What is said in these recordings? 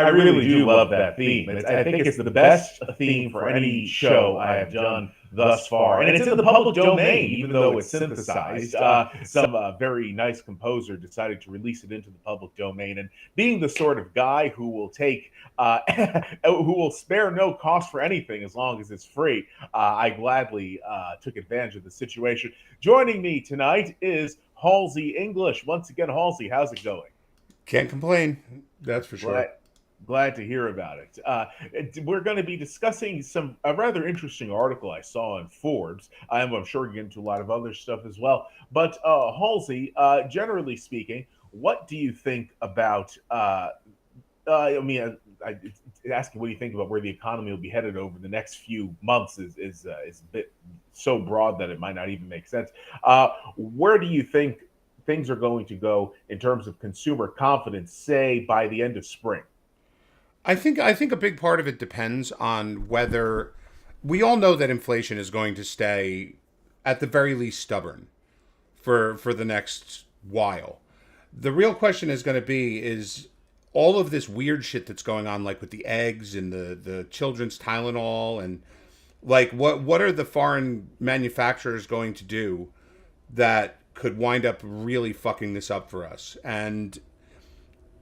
I really do love that theme. I think it's the best theme for any show I have done thus far. And it's in the public domain, even though it's synthesized. Some very nice composer decided to release it into the public domain. And being the sort of guy who will take, who will spare no cost for anything as long as it's free, I gladly took advantage of the situation. Joining me tonight is Halsey English. Once again, Halsey, how's it going? Can't complain. That's for sure. Glad, glad to hear about it. We're going to be discussing a rather interesting article I saw in Forbes. I'm sure we'll get into a lot of other stuff as well. But Halsey, generally speaking, what do you think about? I mean, asking what do you think about where the economy will be headed over the next few months is a bit so broad that it might not even make sense. Where do you think things are going to go in terms of consumer confidence, say by the end of spring? I think a big part of it depends on whether we all know that inflation is going to stay at the very least stubborn for the next while. The real question is going to be is all of this weird shit that's going on, like with the eggs and the children's Tylenol, and like what are the foreign manufacturers going to do that could wind up really fucking this up for us? And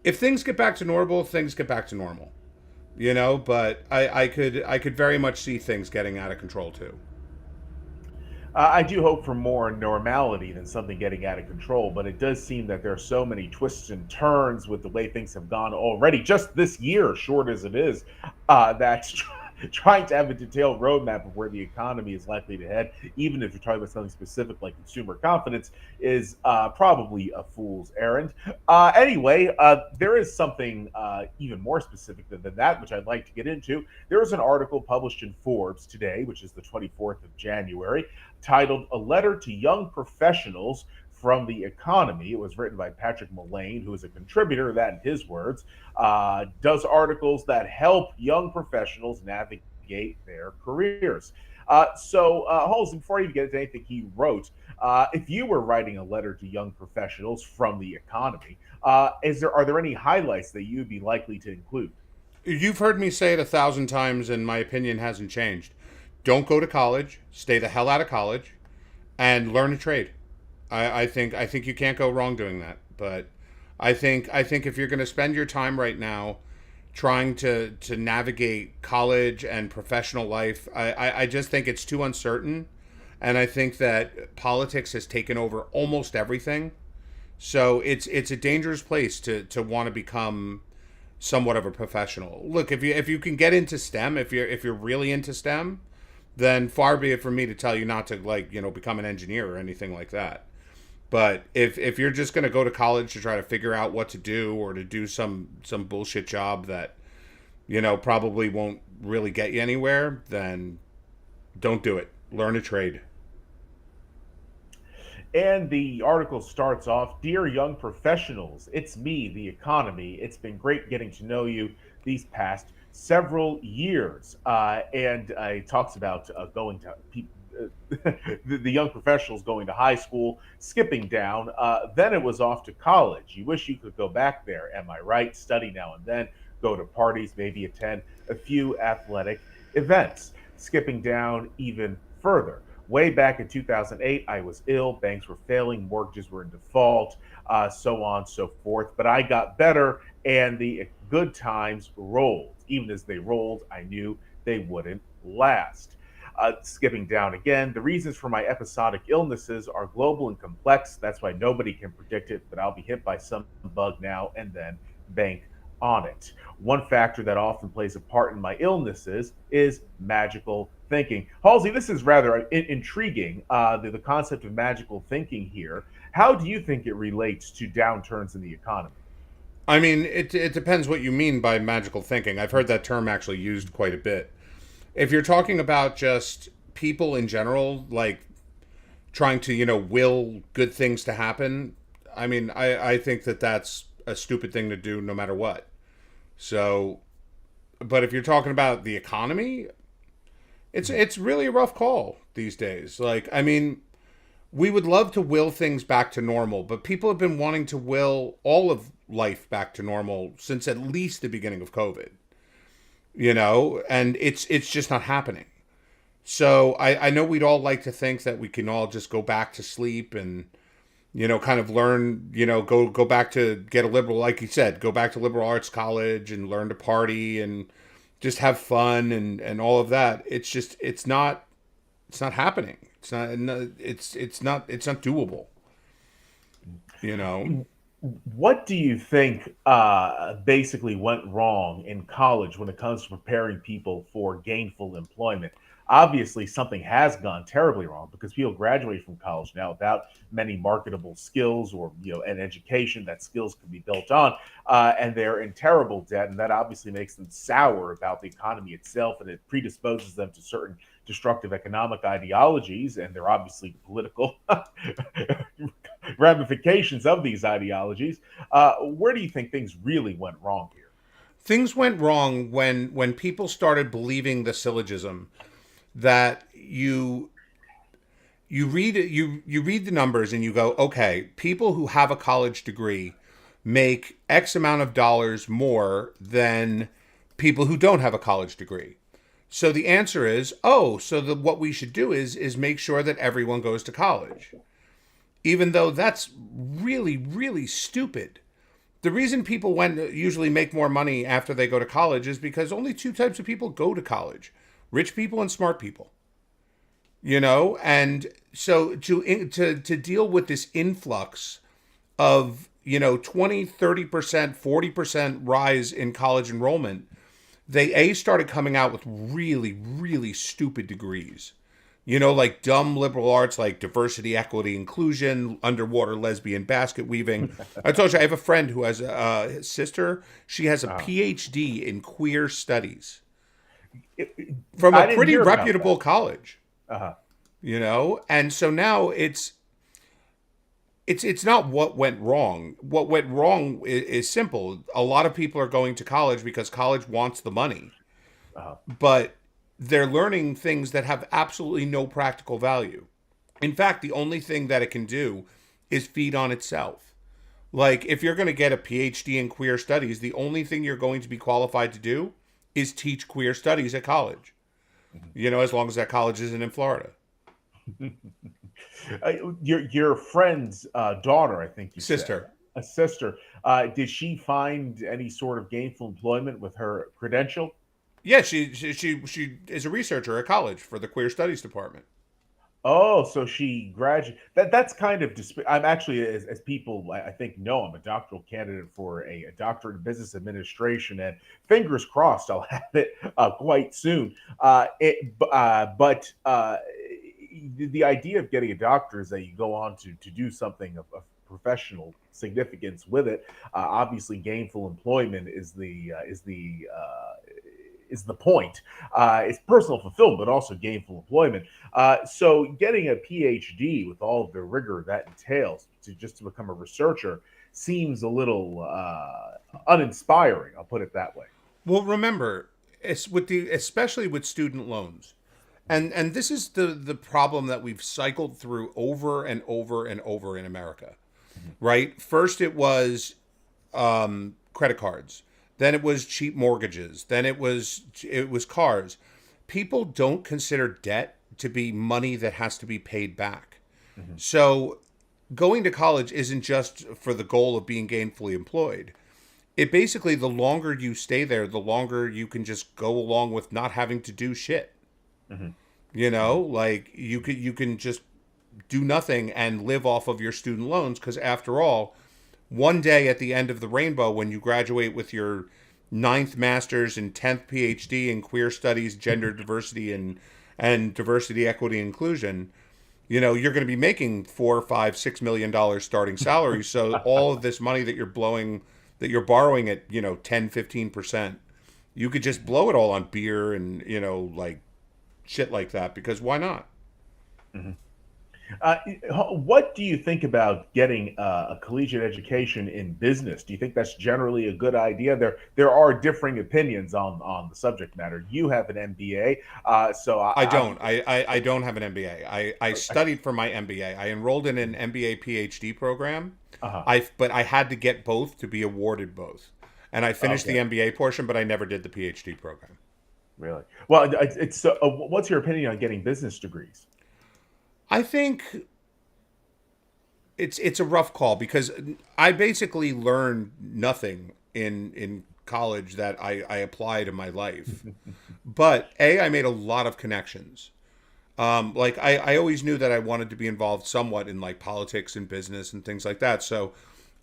if things get back to normal, things get back to normal, But I could very much see things getting out of control too. I do hope for more normality than something getting out of control, but it does seem that there are so many twists and turns with the way things have gone already, just this year, short as it is, that trying to have a detailed roadmap of where the economy is likely to head, even if you're talking about something specific like consumer confidence, is probably a fool's errand. Anyway, there is something even more specific than that, which I'd like to get into. There was an article published in Forbes today, which is the 24th of January, titled A Letter to Young Professionals from the Economy. It was written by Patrick Mullane, who is a contributor, that in his words, does articles that help young professionals navigate their careers. Halsey, before you get into anything he wrote, if you were writing a letter to young professionals from the economy, are there any highlights that you'd be likely to include? You've heard me say it 1,000 times, and my opinion hasn't changed. Don't go to college. Stay the hell out of college, and learn a trade. I think you can't go wrong doing that. But I think if you're going to spend your time right now trying to navigate college and professional life, I just think it's too uncertain, and I think that politics has taken over almost everything. So it's a dangerous place to want to become somewhat of a professional. Look, if you can get into STEM, if you're really into STEM, then far be it from me to tell you not to, become an engineer or anything like that. But if you're just going to go to college to try to figure out what to do, or to do some bullshit job that probably won't really get you anywhere, then don't do it. Learn a trade. And the article starts off: Dear young professionals, it's me, the economy. It's been great getting to know you these past several years. And it talks about going to the young professionals going to high school, skipping down. Then it was off to college. You wish you could go back there. Am I right? Study now and then, go to parties, maybe attend a few athletic events. Skipping down even further. Way back in 2008, I was ill, banks were failing, mortgages were in default, so on and so forth. But I got better, and the good times rolled. Even as they rolled, I knew they wouldn't last. Skipping down again, the reasons for my episodic illnesses are global and complex. That's why nobody can predict it, but I'll be hit by some bug now and then, bank on it. One factor that often plays a part in my illnesses is magical thinking. Halsey, this is rather intriguing, the concept of magical thinking here. How do you think it relates to downturns in the economy? I mean, it depends what you mean by magical thinking. I've heard that term actually used quite a bit. If you're talking about just people in general, like trying to, will good things to happen, I mean, I think that that's a stupid thing to do no matter what. So, but if you're talking about the economy, it's really a rough call these days. Like, I mean, we would love to will things back to normal, but people have been wanting to will all of life back to normal since at least the beginning of COVID, and it's just not happening. So I know we'd all like to think that we can all just go back to sleep and, kind of learn, go back to get a liberal, like you said, go back to liberal arts college and learn to party and just have fun and all of that. It's not happening. It's not doable. You know. What do you think basically went wrong in college when it comes to preparing people for gainful employment? Obviously, something has gone terribly wrong because people graduate from college now without many marketable skills or an education that skills can be built on, and they're in terrible debt, and that obviously makes them sour about the economy itself, and it predisposes them to certain destructive economic ideologies, and they're obviously political ramifications of these ideologies. Where do you think things really went wrong here? Things went wrong when people started believing the syllogism that you read the numbers and you go, okay, people who have a college degree make X amount of dollars more than people who don't have a college degree. So the answer is, what we should do is make sure that everyone goes to college. Even though that's really, really stupid. The reason people usually make more money after they go to college is because only two types of people go to college: rich people and smart people. And so to deal with this influx of 20, 30%, 40% rise in college enrollment, they started coming out with really, really stupid degrees. Like dumb liberal arts like diversity, equity, inclusion, underwater lesbian basket weaving. I told you, I have a friend who has his sister. She has a PhD in queer studies from I a didn't pretty hear about reputable that. college. Uh-huh. And so now it's not what went wrong. What went wrong is simple. A lot of people are going to college because college wants the money, Uh-huh. but they're learning things that have absolutely no practical value. In fact, the only thing that it can do is feed on itself. Like, if you're going to get a PhD in queer studies, the only thing you're going to be qualified to do is teach queer studies at college. As long as that college isn't in Florida. Your friend's daughter, I think you said, Sister. a sister. Did she find any sort of gainful employment with her credential? Yeah, she is a researcher at college for the queer studies department. Oh, so she graduated. That's kind of. I'm actually, as people I think know, I'm a doctoral candidate for a doctorate in business administration, and fingers crossed, I'll have it quite soon. But the idea of getting a doctor is that you go on to do something of professional significance with it. Obviously, gainful employment is the point. It's personal fulfillment, but also gainful employment. So getting a PhD with all of the rigor that entails to become a researcher seems a little uninspiring. I'll put it that way. Well, remember, it's especially with student loans. And this is the problem that we've cycled through over and over and over in America. Right? First it was credit cards. Then it was cheap mortgages. Then it was cars. People don't consider debt to be money that has to be paid back. Mm-hmm. So going to college isn't just for the goal of being gainfully employed. It basically, the longer you stay there, the longer you can just go along with not having to do shit. Mm-hmm. Like you can just do nothing and live off of your student loans, because after all, one day at the end of the rainbow, when you graduate with your ninth master's and 10th PhD in queer studies, gender diversity, and diversity, equity, inclusion, you're going to be making $4, $5, $6 million starting salary. So all of this money that you're borrowing at 10, 15%, you could just blow it all on beer and like shit like that, because why not? Mm-hmm. Uh, what do you think about getting a collegiate education in business? Do you think that's generally a good idea? There are differing opinions on the subject matter. You have an MBA, so I I don't. I don't have an MBA. I studied for my MBA. I enrolled in an MBA PhD program. uh-huh. But I had to get both to be awarded both. And I finished Okay, the MBA portion, but I never did the PhD program. really. Well, it's what's your opinion on getting business degrees? I think it's a rough call because I basically learned nothing in college that I apply to my life. But I made a lot of connections. Like I always knew that I wanted to be involved somewhat in like politics and business and things like that. So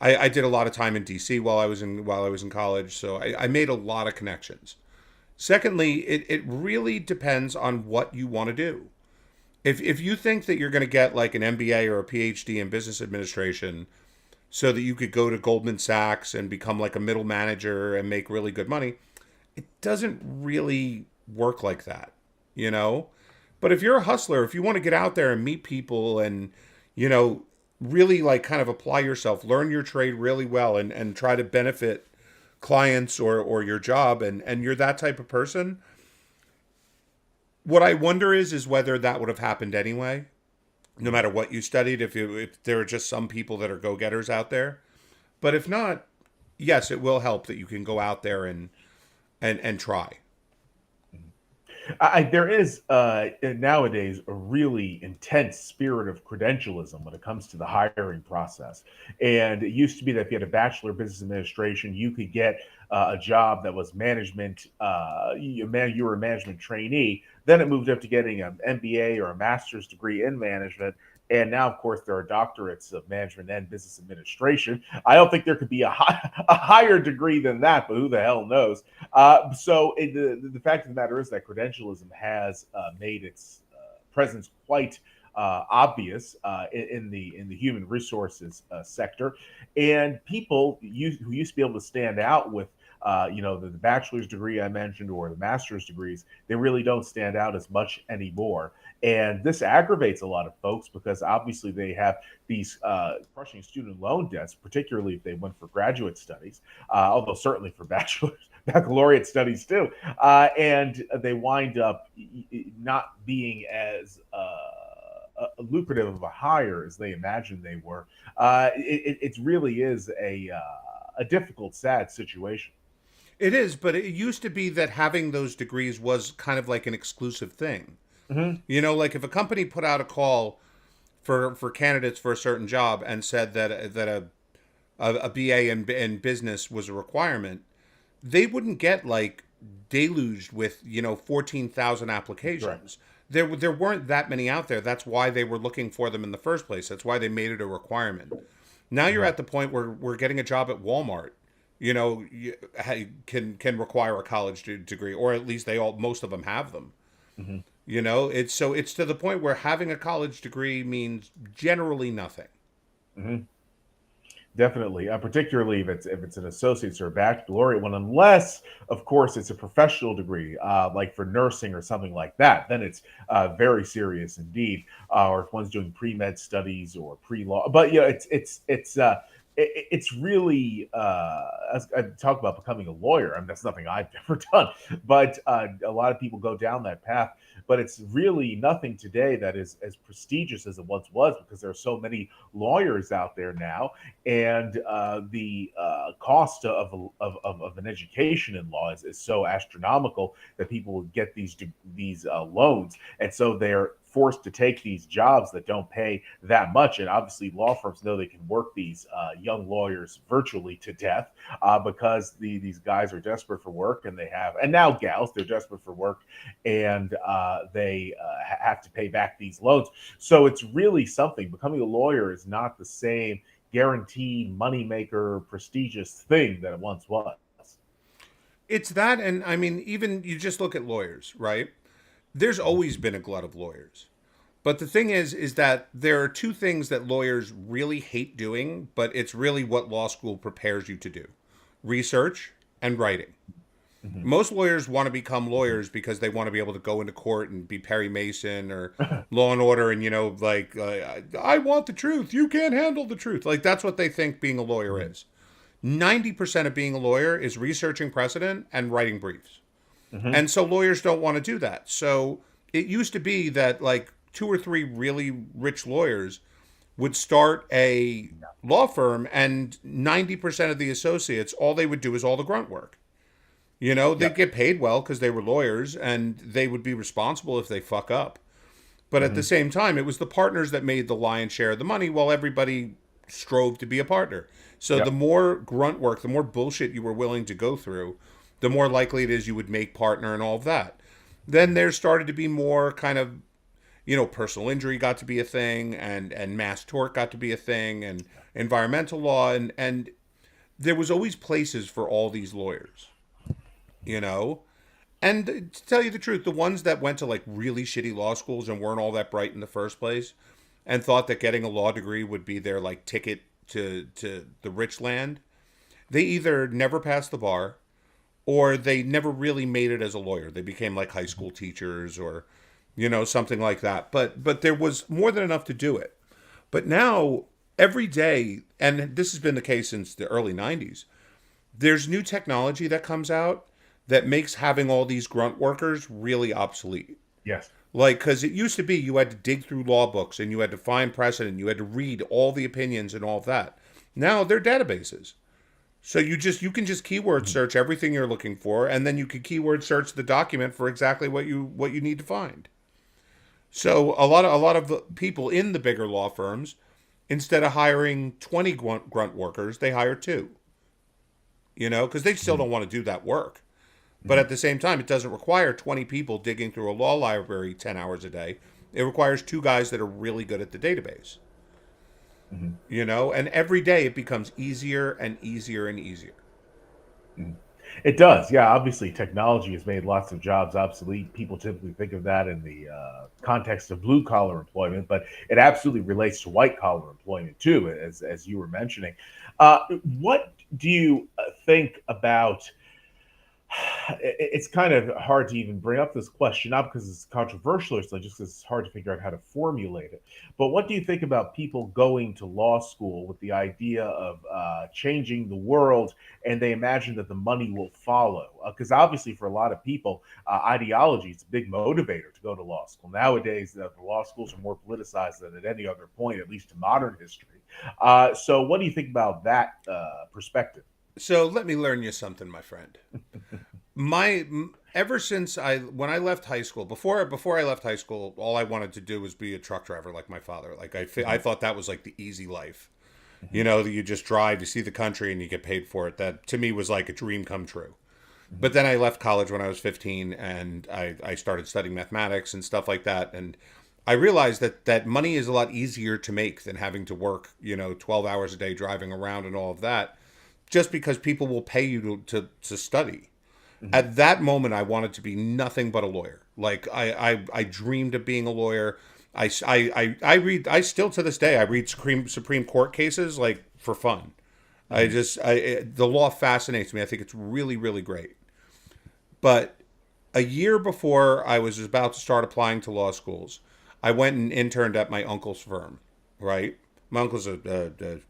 I did a lot of time in DC while I was in college. So I made a lot of connections. Secondly, it really depends on what you want to do. If you think that you're going to get like an MBA or a PhD in business administration so that you could go to Goldman Sachs and become like a middle manager and make really good money, it doesn't really work like that, you know? But if you're a hustler, if you want to get out there and meet people and, you know, really like kind of apply yourself, learn your trade really well and try to benefit clients or your job and you're that type of person, what I wonder is whether that would have happened anyway, no matter what you studied, if there are just some people that are go-getters out there. But if not, yes, it will help that you can go out there and try. There is nowadays a really intense spirit of credentialism when it comes to the hiring process. And it used to be that if you had a bachelor of business administration, you could get a job that was management. You were a management trainee. Then it moved up to getting an MBA or a master's degree in management. And now, of course, there are doctorates of management and business administration. I don't think there could be a higher degree than that, but who the hell knows? The fact of the matter is that credentialism has made its presence quite obvious in the human resources sector, and who used to be able to stand out with the bachelor's degree I mentioned or the master's degrees, they really don't stand out as much anymore. And this aggravates a lot of folks because obviously they have these crushing student loan debts, particularly if they went for graduate studies, although certainly for baccalaureate studies too. And they wind up not being as lucrative of a hire as they imagined they were. It really is a difficult, sad situation. It is, but it used to be that having those degrees was kind of like an exclusive thing. Mm-hmm. You know, like if a company put out a call for candidates for a certain job and said that a BA in business was a requirement, they wouldn't get like deluged with 14,000 Correct. applications. There weren't that many out there. That's why they were looking for them in the first place. That's why they made it a requirement. Now you're Mm-hmm. at the point where we're getting a job at Walmart. Can require a college degree, or at least most of them have them. Mm-hmm. It's to the point where having a college degree means generally nothing. Mm-hmm. Definitely, particularly if it's an associate's or a baccalaureate one, unless, of course, it's a professional degree, like for nursing or something like that. Then it's very serious indeed. Or if one's doing pre med studies or pre law, but yeah, it's really as I talk about becoming a lawyer. I mean, that's nothing I've ever done, but a lot of people go down that path. But it's really nothing today that is as prestigious as it once was because there are so many lawyers out there now, and the cost of an education in law is so astronomical that people get these loans, and so they're forced to take these jobs that don't pay that much. And obviously, law firms know they can work these young lawyers virtually to death because these guys are desperate for work, and now gals, they're desperate for work, and they have to pay back these loans. So it's really something. Becoming a lawyer is not the same guaranteed moneymaker, prestigious thing that it once was. It's that, and I mean, even you just look at lawyers, right? There's always been a glut of lawyers. But the thing is that there are two things that lawyers really hate doing, but it's really what law school prepares you to do: research and writing. Mhm. Most lawyers want to become lawyers because they want to be able to go into court and be Perry Mason or Law and Order, and like I want the truth. You can't handle the truth. Like that's what they think being a lawyer Mhm. is. 90% of being a lawyer is researching precedent and writing briefs. Mhm. And so lawyers don't want to do that. So it used to be that like two or three really rich lawyers would start a law firm, and 90% of the associates, all they would do is all the grunt work. They'd Yep. get paid well because they were lawyers, and they would be responsible if they fuck up. But at the Mhm. same time, it was the partners that made the lion's share of the money while everybody strove to be a partner. So the Yep. more grunt work, the more bullshit you were willing to go through, the more likely it is you would make partner and all of that. Then there started to be more kind of, personal injury got to be a thing, and mass tort got to be a thing, and environmental law, and there was always places for all these lawyers, you know? And to tell you the truth, the ones that went to like really shitty law schools and weren't all that bright in the first place and thought that getting a law degree would be their like ticket to the rich land, they either never passed the bar or they never really made it as a lawyer. They became like high school teachers or something like that. But there was more than enough to do it. But now every day, and this has been the case since the early 90s, there's new technology that comes out that makes having all these grunt workers really obsolete. Yes. Like, because it used to be you had to dig through law books and you had to find precedent, you had to read all the opinions and all of that. Now they're databases. So you can just keyword Mhm. search everything you're looking for, and then you can keyword search the document for exactly what you need to find. So a lot of people in the bigger law firms, instead of hiring 20 grunt workers, they hire two. Because they still Mhm. don't want to do that work. But Mhm. at the same time, it doesn't require 20 people digging through a law library 10 hours a day. It requires two guys that are really good at the database. Mhm. And every day it becomes easier and easier and easier. Mhm. It does. Yeah, obviously, technology has made lots of jobs obsolete. People typically think of that in the context of blue collar employment, but it absolutely relates to white collar employment too, as you were mentioning. What do you think about it's kind of hard to even bring up this question, not because it's controversial or something, just because it's hard to figure out how to formulate it. But what do you think about people going to law school with the idea of changing the world, and they imagine that the money will follow? Because obviously, for a lot of people, ideology is a big motivator to go to law school. Nowadays, the law schools are more politicized than at any other point, at least in modern history. So, what do you think about that perspective? So let me learn you something, my friend. Ever since when I left high school, before I left high school, all I wanted to do was be a truck driver like my father. Like I Mhm. thought that was like the easy life. Mhm. That you just drive, you see the country, and you get paid for it. That to me was like a dream come true. Mhm. But then I left college when I was 15, and I started studying mathematics and stuff like that. And I realized that money is a lot easier to make than having to work, 12 hours a day driving around and all of that, just because people will pay you to study. Mhm. At that moment, I wanted to be nothing but a lawyer. Like I dreamed of being a lawyer. I read, I still to this day, I read Supreme Court cases like for fun. Mhm. The law fascinates me. I think it's really, really great. But a year before I was about to start applying to law schools, I went and interned at my uncle's firm, right? My uncle's a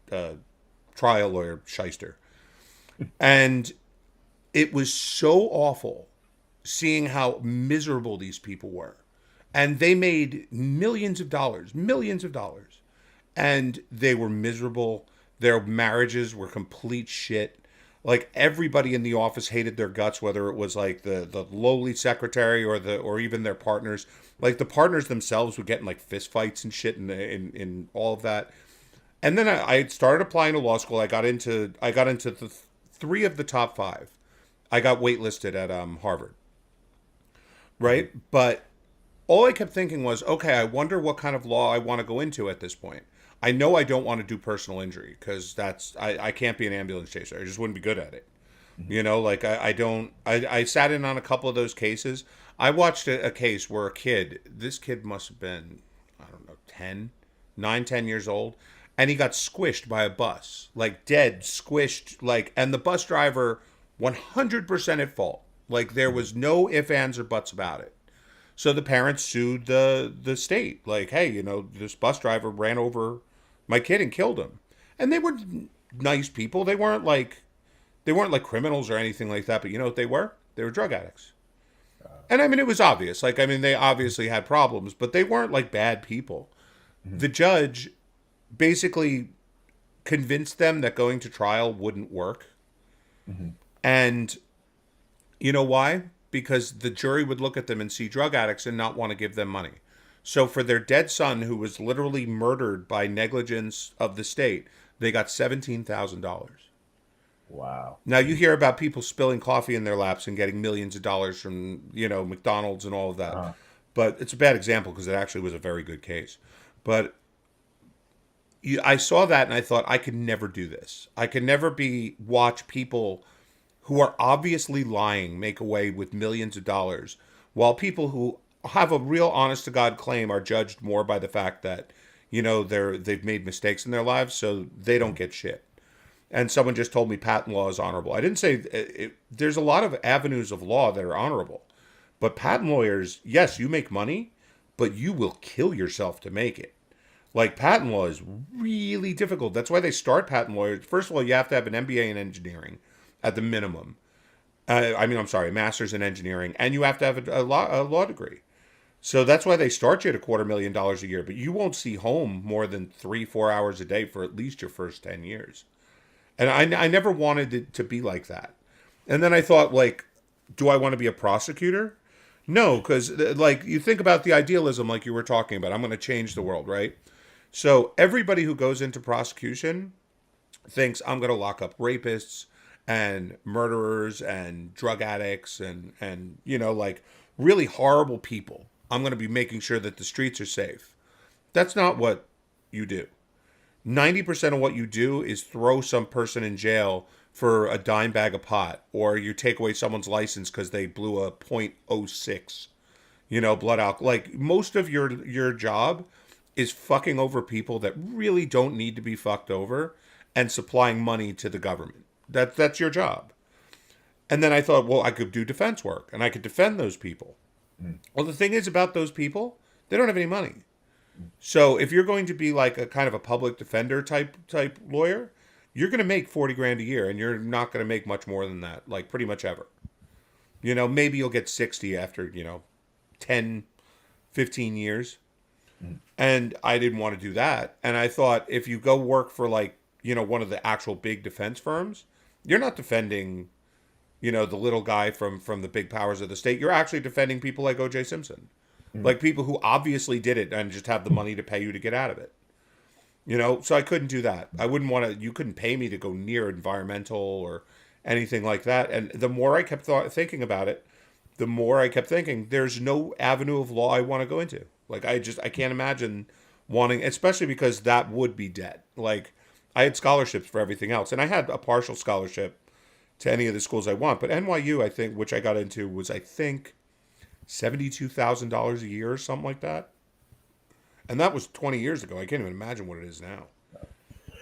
trial lawyer, shyster. And it was so awful seeing how miserable these people were. And they made millions of dollars. And they were miserable. Their marriages were complete shit. Like everybody in the office hated their guts, whether it was like the lowly secretary or even their partners. Like the partners themselves would get in like fist fights and shit in all of that. And then I started applying to law school. I got into the three of the top five. I got waitlisted at Harvard, Mhm. right? But all I kept thinking was, okay, I wonder what kind of law I want to go into at this point. I know I don't want to do personal injury because I can't be an ambulance chaser. I just wouldn't be good at it. Mhm. Like I don't I sat in on a couple of those cases. I watched a case where this kid must have been, I don't know, 10 old, and he got squished by a bus, like dead, squished, like, and the bus driver 100% at fault. Like there was no ifs, ands, or buts about it. So the parents sued the state, like, hey, this bus driver ran over my kid and killed him. And they were nice people. They weren't like criminals or anything like that, but you know what they were? They were drug addicts. And I mean, it was obvious. Like, I mean, they obviously had problems, but they weren't like bad people. Mhm. The judge basically convinced them that going to trial wouldn't work. Mhm. And you know why? Because the jury would look at them and see drug addicts and not want to give them money. So for their dead son, who was literally murdered by negligence of the state, they got $17,000. Wow. Now you hear about people spilling coffee in their laps and getting millions of dollars from McDonald's and all of that, Uh, but it's a bad example because it actually was a very good case. But I saw that and I thought I could never do this. I could never be watch people who are obviously lying make away with millions of dollars, while people who have a real honest to God claim are judged more by the fact that they've made mistakes in their lives, so they don't get shit. And someone just told me patent law is honorable. I didn't say there's a lot of avenues of law that are honorable, but patent lawyers, yes, you make money, but you will kill yourself to make it. Like patent law is really difficult. That's why they start patent lawyers. First of all, you have to have an MBA in engineering at the minimum. I'm sorry, a master's in engineering, and you have to have a law degree. So that's why they start you at $250,000 a year, but you won't see home more than 3-4 hours a day for at least your first 10 years. And I never wanted it to be like that. And then I thought, like, do I want to be a prosecutor? No, because, like, you think about the idealism, like you were talking about. I'm going to change the world, right? So everybody who goes into prosecution thinks I'm going to lock up rapists and murderers and drug addicts and like really horrible people. I'm going to be making sure that the streets are safe. That's not what you do. 90% of what you do is throw some person in jail for a dime bag of pot, or you take away someone's license because they blew a .06 blood alcohol. Like most of your job is fucking over people that really don't need to be fucked over and supplying money to the government. That's your job. And then I thought, well, I could do defense work and I could defend those people. mm, Well, the thing is about those people, they don't have any money. So if you're going to be like a kind of a public defender type lawyer, you're going to make 40 grand a year and you're not going to make much more than that, like pretty much ever. Maybe you'll get 60 after, 10, 15 years. mm, And I didn't want to do that. And I thought if you go work for like, one of the actual big defense firms, you're not defending, the little guy from the big powers of the state. You're actually defending people like O.J. Simpson. mm. Like people who obviously did it and just have the money to pay you to get out of it. So I couldn't do that. I wouldn't want to, you couldn't pay me to go near environmental or anything like that. And the more I kept thinking about it, the more I kept thinking, there's no avenue of law I want to go into. Like I can't imagine wanting, especially because that would be debt. Like I had scholarships for everything else, and I had a partial scholarship to any of the schools I want. But NYU, I think, which I got into, was I think $72,000 a year or something like that, and that was 20 years ago. I can't even imagine what it is now.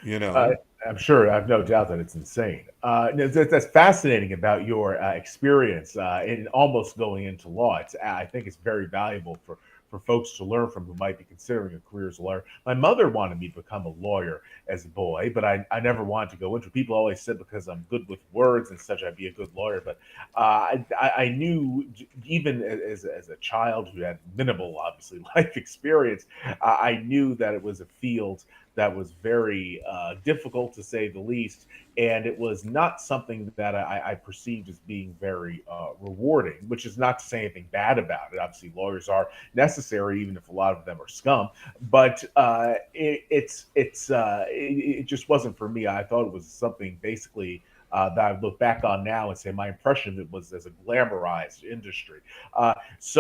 You Uh, know, I'm sure. I have no doubt that it's insane. That's fascinating about your experience in almost going into law. I think it's very valuable for folks to learn from who might be considering a career as a lawyer. My mother wanted me to become a lawyer as a boy, but I never wanted to go into it. People always said because I'm good with words and such, I'd be a good lawyer. But I knew even as a child who had minimal, obviously, life experience, I knew that it was a field that was very difficult to say the least, and it was not something that I perceived as being very rewarding. Which is not to say anything bad about it. Obviously, lawyers are necessary, even if a lot of them are scum. But it just wasn't for me. I thought it was something basically. That I look back on now and say my impression of it was as a glamorized industry. That's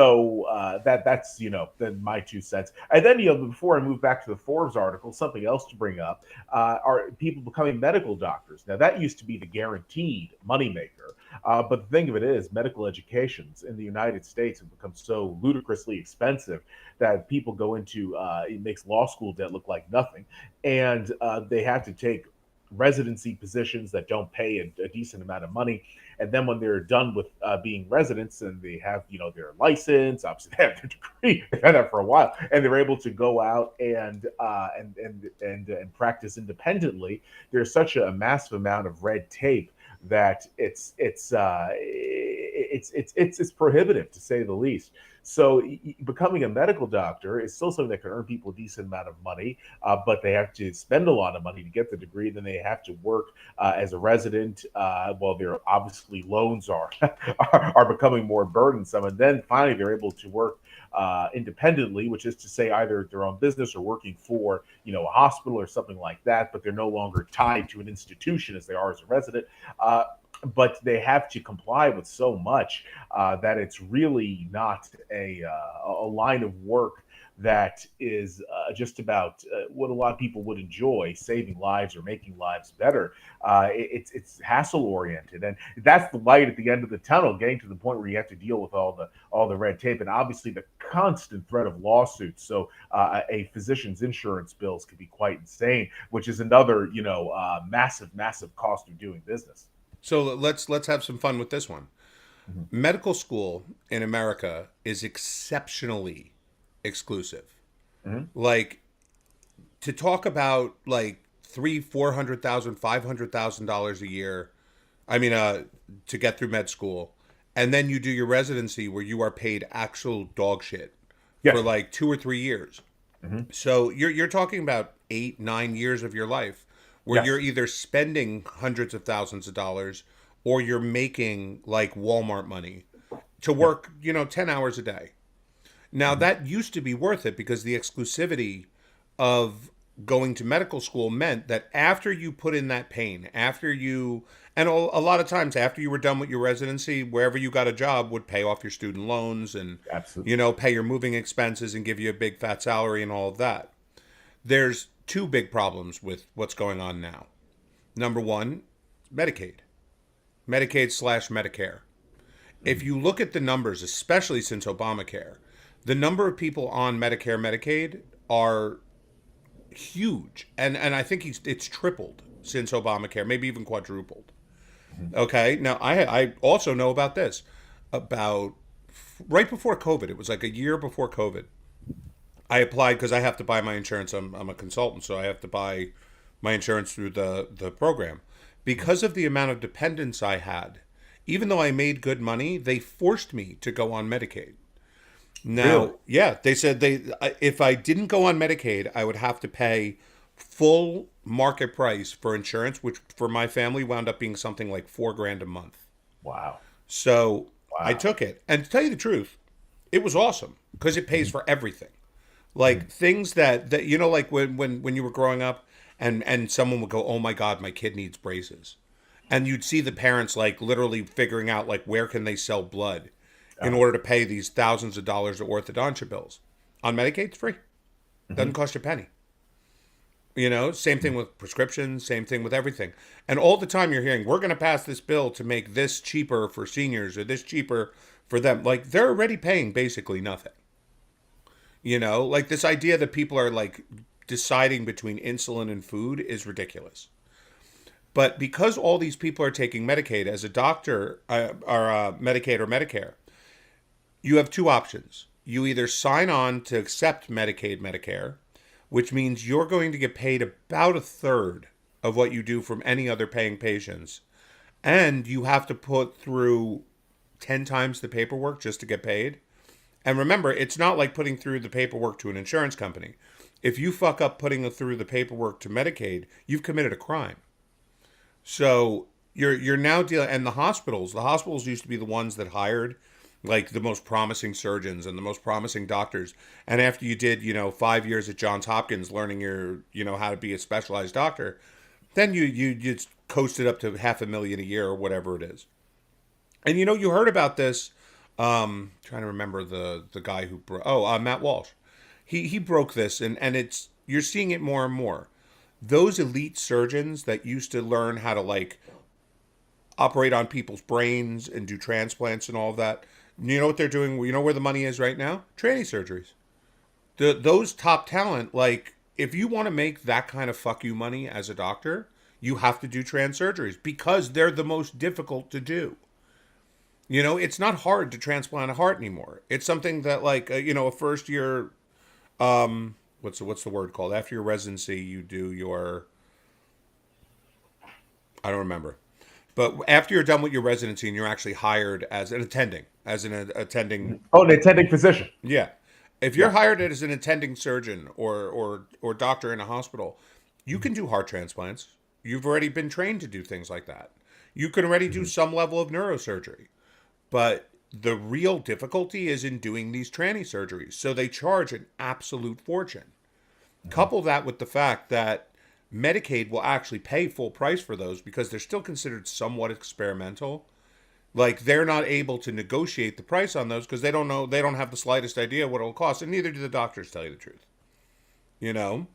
then my 2 cents. And then before I move back to the Forbes article, something else to bring up are people becoming medical doctors. Now that used to be the guaranteed moneymaker, but the thing of it is, medical educations in the United States have become so ludicrously expensive that people go into it makes law school debt look like nothing, and they have to take residency positions that don't pay a decent amount of money. And then when they're done with being residents and they have, their license, obviously they have their degree, they've had that for a while, and they're able to go out and practice independently. There's such a massive amount of red tape that it's prohibitive, to say the least. So becoming a medical doctor is still something that can earn people a decent amount of money, but they have to spend a lot of money to get the degree. Then they have to work as a resident. Well, their obviously loans are becoming more burdensome, and then finally they're able to work independently, which is to say either their own business or working for a hospital or something like that. But they're no longer tied to an institution as they are as a resident. But they have to comply with so much that it's really not a line of work that is just about what a lot of people would enjoy, saving lives or making lives better. It's hassle oriented, and that's the light at the end of the tunnel, getting to the point where you have to deal with all the red tape and obviously the constant threat of lawsuits. So a physician's insurance bills could be quite insane, which is another massive cost of doing business. So let's have some fun with this one. Mm-hmm. Medical school in America is exceptionally exclusive. Mm-hmm. Like, to talk about like $300,000, $400,000, $500,000 a year. I mean, to get through med school, and then you do your residency where you are paid actual dog shit Yes. for like 2 or 3 years. Mm-hmm. So you're talking about 8, 9 years of your life where Yes. you're either spending hundreds of thousands of dollars or you're making like Walmart money to work, 10 hours a day. Now, that used to be worth it because the exclusivity of going to medical school meant that after you put in that pain, and a lot of times after you were done with your residency, wherever you got a job would pay off your student loans and, Absolutely. pay your moving expenses and give you a big fat salary and all of that. There's 2 big problems with what's going on now. Number one, Medicaid / Medicare. If you look at the numbers, especially since Obamacare, the number of people on Medicare, Medicaid are huge. And I think it's tripled since Obamacare, maybe even quadrupled. Okay. Now, I also know about this. About right before COVID, it was like a year before COVID, I applied because I have to buy my insurance. I'm a consultant, so I have to buy my insurance through the program. Because of the amount of dependents I had, even though I made good money, they forced me to go on Medicaid. Now, Really? yeah, they said if I didn't go on Medicaid, I would have to pay full market price for insurance, which for my family wound up being something like $4,000 a month. Wow. So I Wow. took it, and to tell you the truth, it was awesome because it pays for everything. Like things that like when you were growing up, and someone would go, "Oh my God, my kid needs braces," and you'd see the parents like literally figuring out like where can they sell blood in order to pay these thousands of dollars of orthodontia bills. On Medicaid, it's free. Doesn't cost you a penny. Same thing with prescriptions, same thing with everything. And all the time you're hearing, we're going to pass this bill to make this cheaper for seniors or this cheaper for them. Like, they're already paying basically nothing. Like this idea that people are like deciding between insulin and food is ridiculous. But because all these people are taking Medicaid as a doctor, or Medicaid or Medicare, you have 2 options. You either sign on to accept Medicaid, Medicare, which means you're going to get paid about a third of what you do from any other paying patients. And you have to put through 10 times the paperwork just to get paid. And remember, it's not like putting through the paperwork to an insurance company. If you fuck up putting through the paperwork to Medicaid, you've committed a crime. So you're now dealing, and the hospitals used to be the ones that hired like the most promising surgeons and the most promising doctors. And after you did, 5 years at Johns Hopkins learning how to be a specialized doctor, then you just coasted up to $500,000 a year or whatever it is. And you heard about this. Trying to remember the guy who Matt Walsh. He broke this, and you're seeing it more and more. Those elite surgeons that used to learn how to like operate on people's brains and do transplants and all of that. You know what they're doing? You know where the money is right now? Tranny surgeries. Those top talent, like, if you want to make that kind of fuck you money as a doctor, You have to do trans surgeries because they're the most difficult to do. You know, it's not hard to transplant a heart anymore. It's something that, like, a first year, what's the word called? After your residency, you do your, I don't remember. But after you're done with your residency and you're actually hired as an attending, Oh, an attending physician. yeah. If you're Yeah. hired as an attending surgeon or doctor in a hospital, you can do heart transplants. You've already been trained to do things like that. You can already do Mhm. some level of neurosurgery. But the real difficulty is in doing these tranny surgeries. So they charge an absolute fortune. Mhm. Couple that with the fact that Medicaid will actually pay full price for those because they're still considered somewhat experimental. Like they're not able to negotiate the price on those because they don't have the slightest idea what it'll cost, and neither do the doctors, tell you the truth. You know?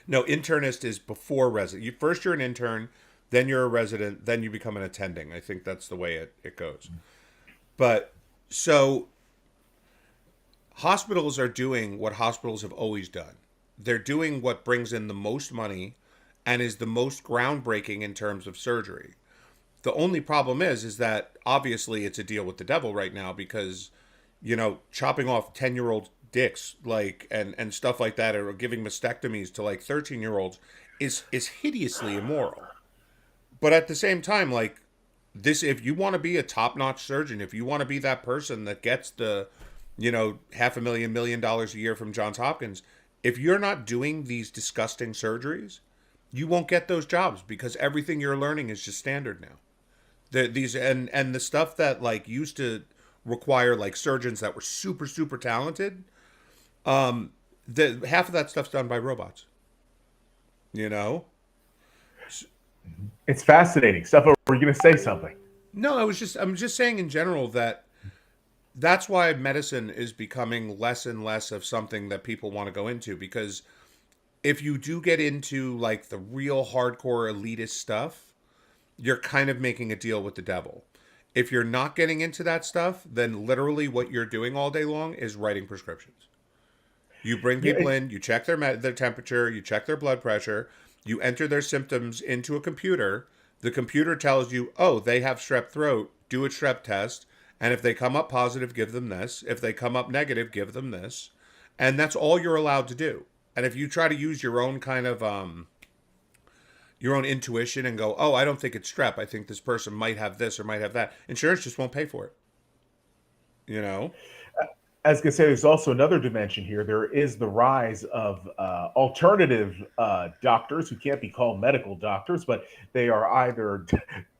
No, internist is before resident. You first you're an intern, then you're a resident, then you become an attending. I think that's the way it goes. But so hospitals are doing what hospitals have always done. They're doing what brings in the most money and is the most groundbreaking in terms of surgery. The only problem is that obviously it's a deal with the devil right now because chopping off 10-year-old dicks like and stuff like that or giving mastectomies to like 13-year-olds is hideously immoral. But at the same time, like this, if you want to be a top-notch surgeon, if you want to be that person that gets the half a million dollars a year from Johns Hopkins, if you're not doing these disgusting surgeries, you won't get those jobs because everything you're learning is just standard now. These and the stuff that like used to require like surgeons that were super talented, the half of that stuff's done by robots. You know? It's fascinating stuff. Were you going to say something? No, I'm just saying in general that that's why medicine is becoming less and less of something that people want to go into because if you do get into like the real hardcore elitist stuff, you're kind of making a deal with the devil. If you're not getting into that stuff, then literally what you're doing all day long is writing prescriptions. You bring Yeah, people in, you check their temperature, you check their blood pressure, you enter their symptoms into a computer. The computer tells you, "Oh, they have strep throat. Do a strep test, and if they come up positive, give them this. If they come up negative, give them this." And that's all you're allowed to do. And if you try to use your own kind of your own intuition and go, "Oh, I don't think it's strep. I think this person might have this or might have that," insurance just won't pay for it. You know? I was going to say, there's also another dimension here. There is the rise of alternative doctors who can't be called medical doctors, but they are either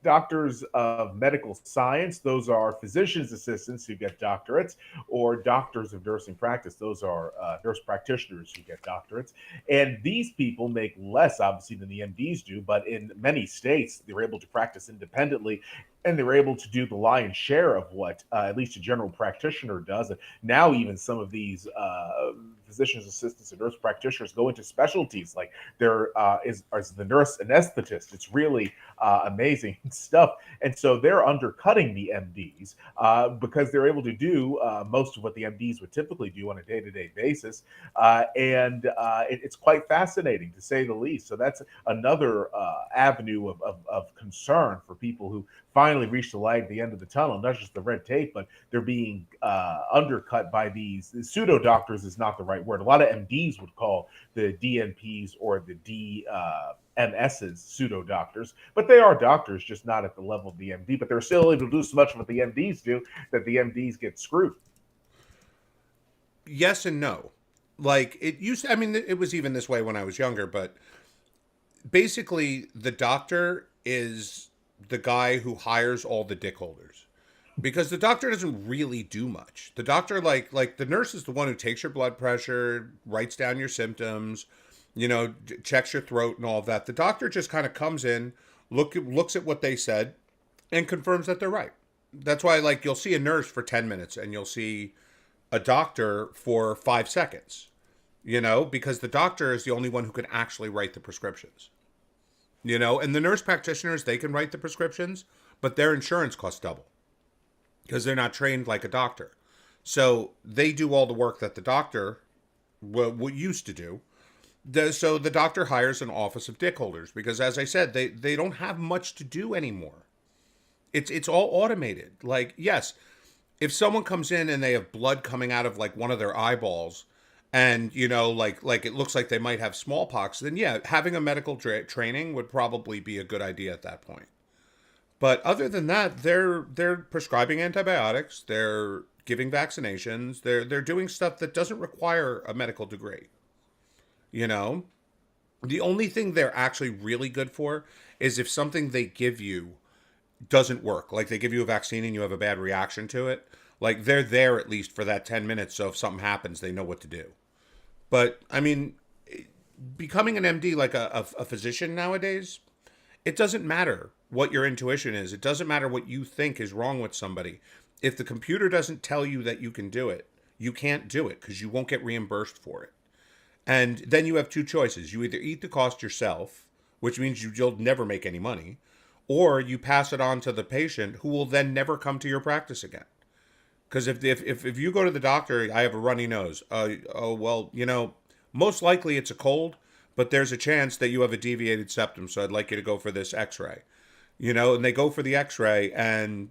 doctors of medical science, those are physician's assistants who get doctorates, or doctors of nursing practice, those are nurse practitioners who get doctorates. And these people make less, obviously, than the MDs do, but in many states, they're able to practice independently and they're able to do the lion's share of what at least a general practitioner does. And now, even some of these physicians' assistants and nurse practitioners go into specialties like there is the nurse anesthetist. It's really amazing stuff. And so they're undercutting the MDs because they're able to do most of what the MDs would typically do on a day to day basis. It's quite fascinating to say the least. So that's another avenue of concern for people who finally reach the light at the end of the tunnel, not just the red tape, but they're being undercut by these pseudo doctors is not the right word. A lot of MDs would call the DNPs or the MSs pseudo doctors, but they are doctors, just not at the level of the MD. But they're still able to do so much of what the MDs do that the MDs get screwed. Yes and no. Like it used I mean it was even this way when I was younger, but basically the doctor is the guy who hires all the dick holders. Because the doctor doesn't really do much. The doctor like the nurse is the one who takes your blood pressure, writes down your symptoms, checks your throat and all of that. The doctor just kind of comes in, looks at what they said and confirms that they're right. That's why like you'll see a nurse for 10 minutes and you'll see a doctor for 5 seconds. Because the doctor is the only one who can actually write the prescriptions. And the nurse practitioners, they can write the prescriptions, but their insurance costs double because they're not trained like a doctor. So they do all the work that the doctor used to do. So the doctor hires an office of dick holders because, as I said, they don't have much to do anymore. It's all automated. Like, yes, if someone comes in and they have blood coming out of like one of their eyeballs, and like it looks like they might have smallpox, then yeah, having a medical training would probably be a good idea at that point. But other than that, they're prescribing antibiotics, they're giving vaccinations, they're doing stuff that doesn't require a medical degree. You know, the only thing they're actually really good for is if something they give you doesn't work. Like they give you a vaccine and you have a bad reaction to it. Like they're there at least for that 10 minutes. So if something happens, they know what to do. But I mean, becoming an MD, like a physician nowadays, it doesn't matter what your intuition is. It doesn't matter what you think is wrong with somebody. If the computer doesn't tell you that you can do it, you can't do it because you won't get reimbursed for it. And then you have two choices. You either eat the cost yourself, which means you'll never make any money, or you pass it on to the patient who will then never come to your practice again. Because if you go to the doctor, I have a runny nose. Oh, well, most likely it's a cold, but there's a chance that you have a deviated septum, so I'd like you to go for this x-ray. And they go for the x-ray, and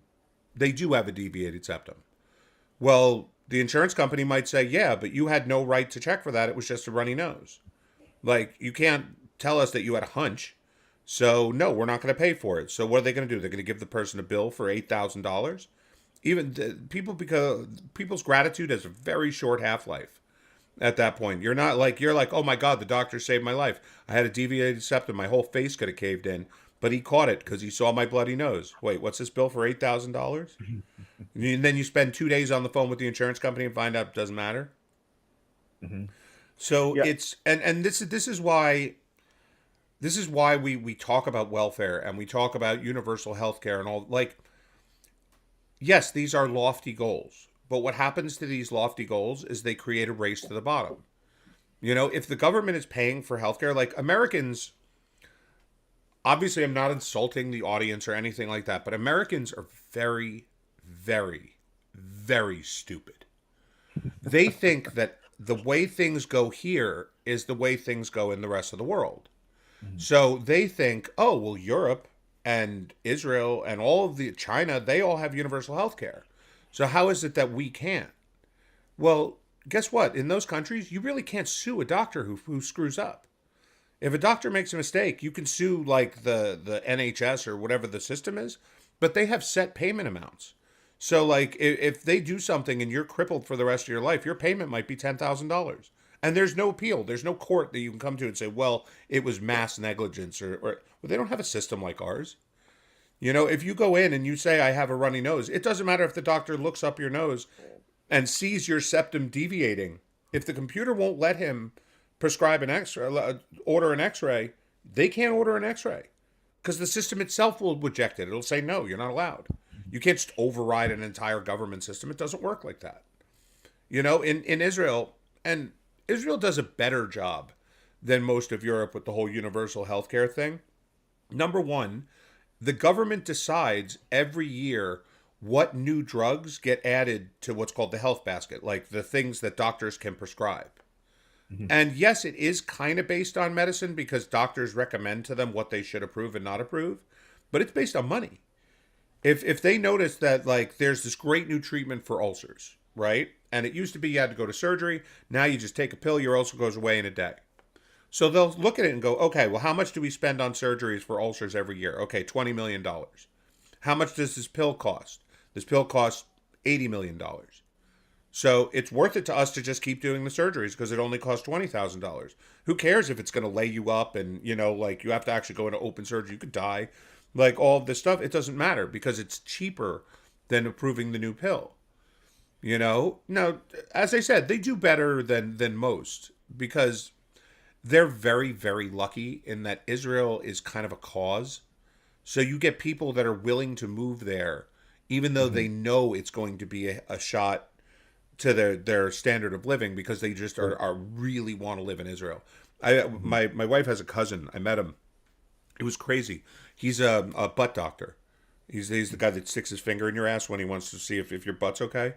they do have a deviated septum. Well, the insurance company might say, yeah, but you had no right to check for that. It was just a runny nose. Like, you can't tell us that you had a hunch. So, no, we're not going to pay for it. So what are they going to do? They're going to give the person a bill for $8,000? Even people's gratitude has a very short half-life at that point. You're like, oh my God, the doctor saved my life. I had a deviated septum. My whole face could have caved in. But he caught it because he saw my bloody nose. Wait, what's this bill for $8,000? And then you spend 2 days on the phone with the insurance company and find out it doesn't matter. Mm-hmm. So Yeah. it's and this is why we talk about welfare and we talk about universal health care and all. Like, yes, these are lofty goals, but what happens to these lofty goals is they create a race to the bottom. If the government is paying for healthcare, like Americans. Obviously, I'm not insulting the audience or anything like that, but Americans are very, very, very stupid. They think that the way things go here is the way things go in the rest of the world. Mm-hmm. So they think, oh, well, Europe and Israel and all of the China, they all have universal health care. So how is it that we can't? Well, guess what? In those countries, you really can't sue a doctor who screws up. If a doctor makes a mistake, you can sue like the NHS or whatever the system is, but they have set payment amounts. So like if they do something and you're crippled for the rest of your life, your payment might be $10,000. And there's no appeal. There's no court that you can come to and say, well, it was mass negligence or well, they don't have a system like ours. If you go in and you say, I have a runny nose, it doesn't matter if the doctor looks up your nose and sees your septum deviating. If the computer won't let him prescribe an x-ray, order an x-ray, they can't order an x-ray because the system itself will reject it. It'll say, no, you're not allowed. You can't just override an entire government system. It doesn't work like that. In Israel, and Israel does a better job than most of Europe with the whole universal healthcare thing. Number one, the government decides every year what new drugs get added to what's called the health basket, like the things that doctors can prescribe. Mm-hmm. And yes, it is kind of based on medicine because doctors recommend to them what they should approve and not approve, but it's based on money. If they notice that like there's this great new treatment for ulcers, right? And it used to be you had to go to surgery. Now you just take a pill, your ulcer goes away in a day. So they'll look at it and go, okay, well, how much do we spend on surgeries for ulcers every year? Okay, $20 million. How much does this pill cost? This pill costs $80 million. So it's worth it to us to just keep doing the surgeries because it only costs $20,000. Who cares if it's going to lay you up and, like you have to actually go into open surgery. You could die. Like all of this stuff, it doesn't matter because it's cheaper than approving the new pill. Now, as I said, they do better than most because they're very, very lucky in that Israel is kind of a cause. So you get people that are willing to move there, even though they know it's going to be a shot to their standard of living because they just are really want to live in Israel. My wife has a cousin. I met him. It was crazy. He's a butt doctor. He's the guy that sticks his finger in your ass when he wants to see if your butt's okay.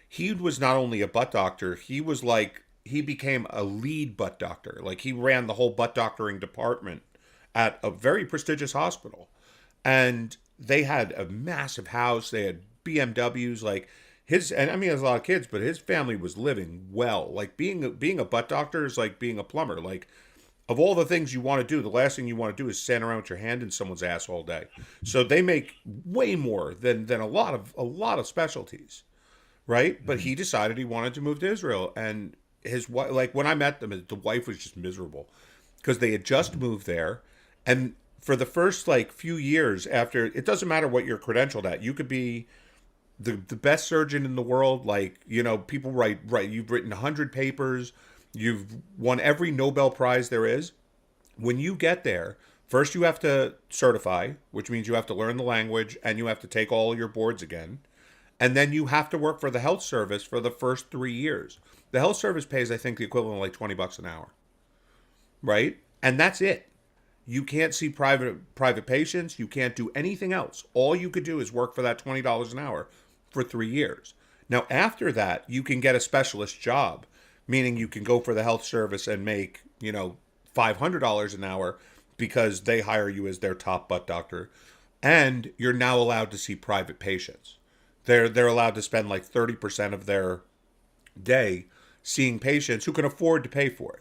He was not only a butt doctor, he was like he became a lead butt doctor. Like he ran the whole butt doctoring department at a very prestigious hospital. And they had a massive house. They had BMWs. Like his, and I mean, he has a lot of kids, but his family was living well. Like being a butt doctor is like being a plumber. Like of all the things you want to do, the last thing you want to do is stand around with your hand in someone's ass all day. So they make way more than a lot of specialties, right? But he decided he wanted to move to Israel, and his wife, like when I met them, the wife was just miserable because they had just moved there, and for the first like few years after, it doesn't matter what you're credentialed at, you could be the best surgeon in the world. Like, people write you've written 100 papers, you've won every Nobel Prize there is. When you get there, first you have to certify, which means you have to learn the language and you have to take all your boards again. And then you have to work for the health service for the first 3 years. The health service pays, I think, the equivalent of like $20 an hour, right? And that's it. You can't see private patients. You can't do anything else. All you could do is work for that $20 an hour for 3 years. Now, after that, you can get a specialist job, meaning you can go for the health service and make, $500 an hour because they hire you as their top butt doctor. And you're now allowed to see private patients. They're allowed to spend like 30% of their day seeing patients who can afford to pay for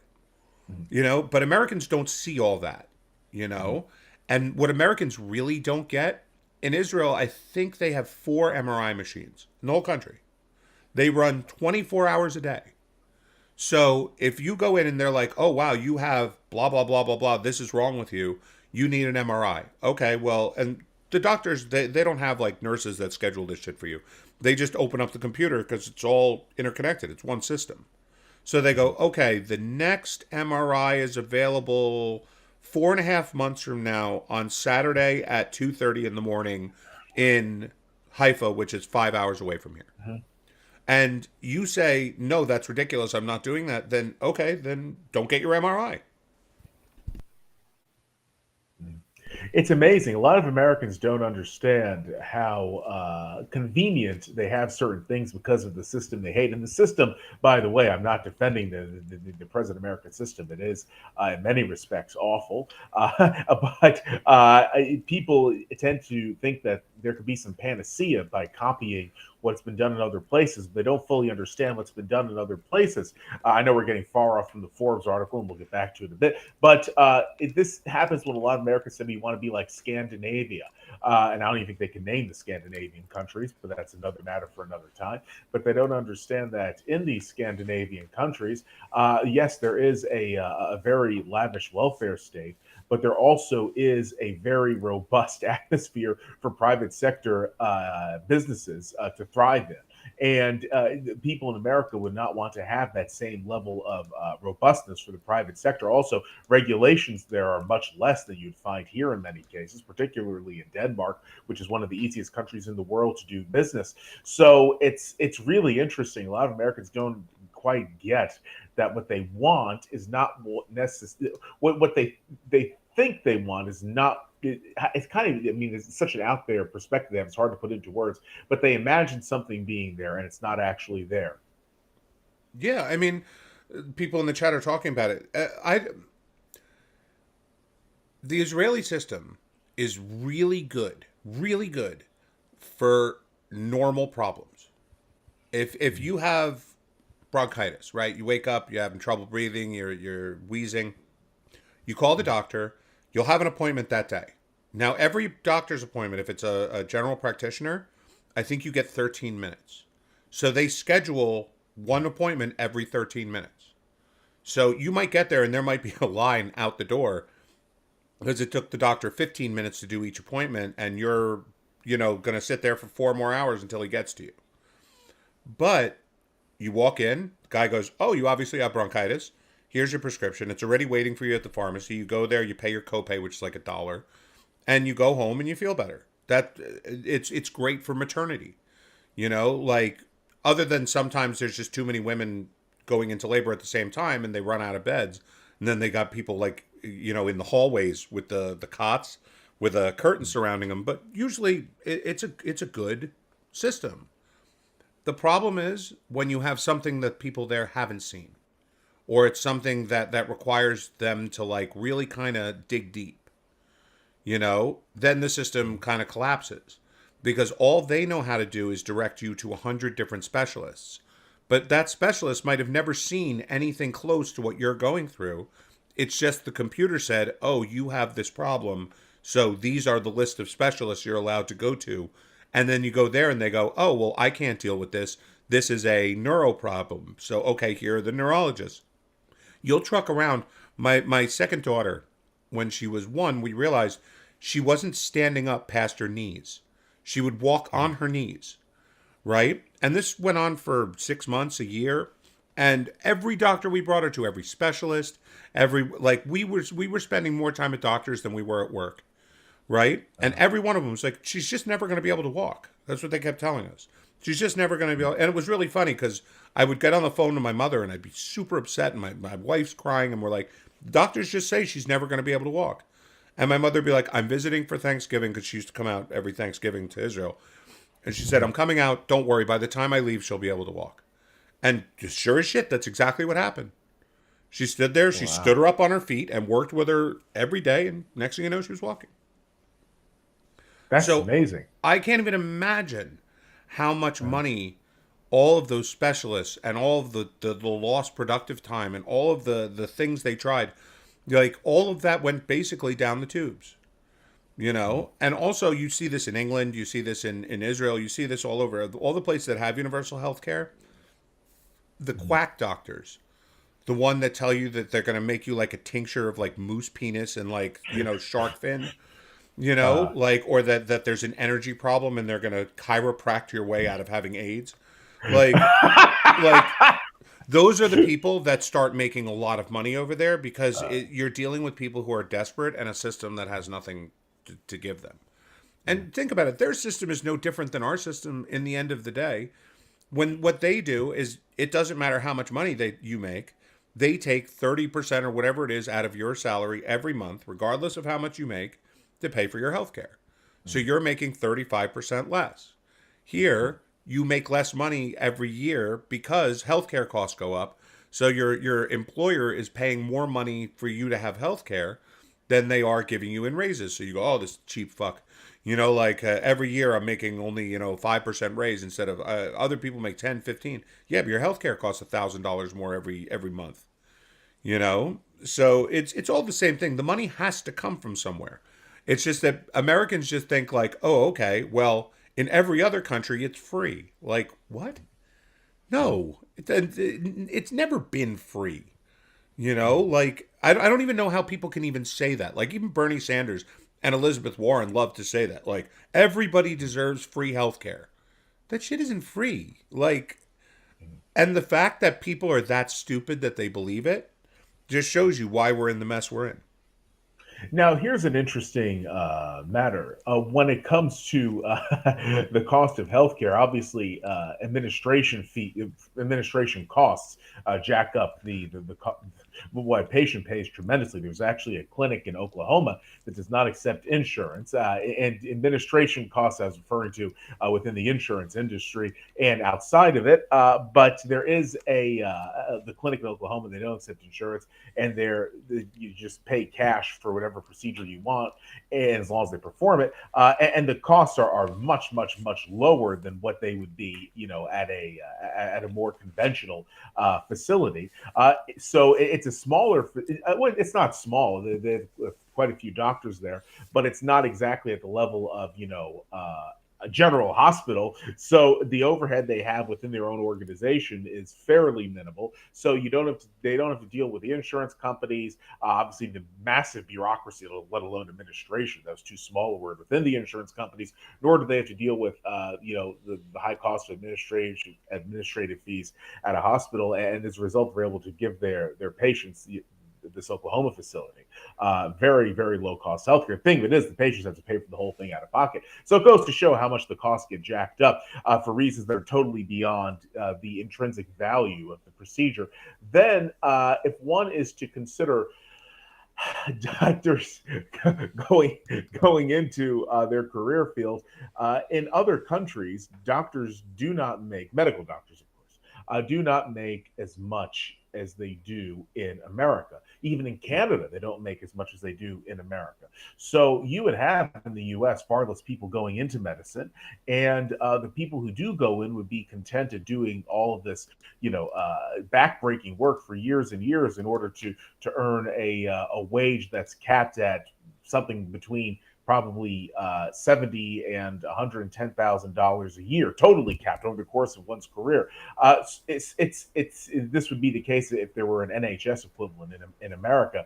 it. But Americans don't see all that. And what Americans really don't get, in Israel, I think they have 4 MRI machines in the whole country. They run 24 hours a day. So if you go in and they're like, oh, wow, you have blah, blah, blah, blah, blah, this is wrong with you, you need an MRI. Okay, well, and the doctors, they don't have like nurses that schedule this shit for you. They just open up the computer because it's all interconnected. It's one system. So they go, okay, the next MRI is available 4.5 months from now on Saturday at 2:30 in the morning in Haifa, which is 5 hours away from here. And you say, no, that's ridiculous, I'm not doing that. Then, okay, then don't get your MRI. It's amazing. A lot of Americans don't understand how convenient they have certain things because of the system they hate. And the system, by the way, I'm not defending the present American system. It is, in many respects, awful. But people tend to think that there could be some panacea by copying what's been done in other places. But they don't fully understand what's been done in other places. I know we're getting far off from the Forbes article, and we'll get back to it in a bit. But this happens when a lot of Americans say you want to be like Scandinavia. And I don't even think they can name the Scandinavian countries, but that's another matter for another time. But they don't understand that in these Scandinavian countries, yes, there is a very lavish welfare state, but there also is a very robust atmosphere for private sector businesses to thrive in. And people in America would not want to have that same level of robustness for the private sector. Also, regulations there are much less than you'd find here in many cases, particularly in Denmark, which is one of the easiest countries in the world to do business. So it's really interesting. A lot of Americans don't quite get that what they want is not necessary. What they think they want is not. It's kind of, I mean, it's such an out there perspective they have. It's hard to put into words, but they imagine something being there and it's not actually there. Yeah, I mean, people in the chat are talking about it. The Israeli system is really good for normal problems. If you have bronchitis, right? You wake up, you're having trouble breathing, you're wheezing. You call the doctor. You'll have an appointment that day. Now, every doctor's appointment, if it's a general practitioner, I think you get 13 minutes. So they schedule one appointment every 13 minutes. So you might get there and there might be a line out the door because it took the doctor 15 minutes to do each appointment, and you're, going to sit there for 4 more hours until he gets to you. But you walk in, the guy goes, oh, you obviously have bronchitis. Here's your prescription. It's already waiting for you at the pharmacy. You go there, you pay your copay, which is like $1, and you go home and you feel better. It's great for maternity. Like, other than sometimes there's just too many women going into labor at the same time and they run out of beds. And then they got people like, in the hallways with the cots with a curtain surrounding them. But usually it's a good system. The problem is when you have something that people there haven't seen. or it's something that requires them to like really kind of dig deep, then the system kind of collapses because all they know how to do is direct you to 100 different specialists. But that specialist might have never seen anything close to what you're going through. It's just the computer said, oh, you have this problem. So these are the list of specialists you're allowed to go to. And then you go there and they go, oh, well, I can't deal with this. This is a neuro problem. So, okay, here are the neurologists. You'll truck around. My second daughter, when she was 1, we realized she wasn't standing up past her knees. She would walk on her knees, right? And this went on for 6 months, a year. And every doctor we brought her to, every specialist, we were spending more time at doctors than we were at work, right? And every one of them was like, she's just never going to be able to walk. That's what they kept telling us. She's just never going to be able. And it was really funny because I would get on the phone to my mother and I'd be super upset, and my wife's crying, and we're like, doctors just say she's never going to be able to walk. And my mother would be like, I'm visiting for Thanksgiving, because she used to come out every Thanksgiving to Israel. And she said, I'm coming out. Don't worry. By the time I leave, she'll be able to walk. And just sure as shit, that's exactly what happened. She stood there. She stood her up on her feet and worked with her every day. And next thing you know, she was walking. That's amazing. I can't even imagine how much money all of those specialists and all of the lost productive time and all of the things they tried, like all of that went basically down the tubes. And also you see this in England, you see this in Israel, you see this all over. All the places that have universal health care, the quack doctors, the one that tell you that they're going to make you like a tincture of like moose penis and like, shark fin, or that there's an energy problem and they're going to chiropract your way out of having AIDS. Like those are the people that start making a lot of money over there because you're dealing with people who are desperate and a system that has nothing to give them. And think about it. Their system is no different than our system in the end of the day. When what they do is, it doesn't matter how much money you make. They take 30% or whatever it is out of your salary every month, regardless of how much you make, to pay for your health care. So you're making 35% less. Here, you make less money every year because healthcare costs go up. So your employer is paying more money for you to have healthcare than they are giving you in raises. So you go, oh, this cheap fuck. Every year I'm making only, 5% raise instead of other people make 10, 15. Yeah, but your healthcare costs $1,000 more every month. So it's all the same thing. The money has to come from somewhere. It's just that Americans just think like, oh, okay, well, in every other country, it's free. Like, what? No, it's never been free. I don't even know how people can even say that. Like, even Bernie Sanders and Elizabeth Warren love to say that. Like, everybody deserves free healthcare. That shit isn't free. And the fact that people are that stupid that they believe it just shows you why we're in the mess we're in. Now, here's an interesting matter. When it comes to the cost of healthcare, obviously, administration costs jack up what a patient pays tremendously. There's actually a clinic in Oklahoma that does not accept insurance, and administration costs, I was referring to within the insurance industry and outside of it. But there is the clinic in Oklahoma. They don't accept insurance, and you just pay cash for whatever procedure you want, and as long as they perform it, and the costs are much lower than what they would be, at a more conventional facility. So it's a smaller. Well, it's not small. They have quite a few doctors there, but it's not exactly at the level of a general hospital. So the overhead they have within their own organization is fairly minimal. So they don't have to deal with the insurance companies, obviously the massive bureaucracy, let alone administration. That's too small a word within the insurance companies. Nor do they have to deal with the high cost of administrative fees at a hospital. And as a result, they're able to give their patients, this Oklahoma facility, very, very low cost healthcare. Thing of it is, the patients have to pay for the whole thing out of pocket. So it goes to show how much the costs get jacked up for reasons that are totally beyond the intrinsic value of the procedure. Then, if one is to consider doctors going into their career field in other countries, doctors do not make medical doctors, of course, do not make as much as they do in America. Even in Canada, they don't make as much as they do in America. So you would have in the US far less people going into medicine, and the people who do go in would be content at doing all of this, backbreaking work for years and years in order to earn a wage that's capped at something between probably 70 and $110,000 a year, totally capped over the course of one's career. This would be the case if there were an NHS equivalent in America.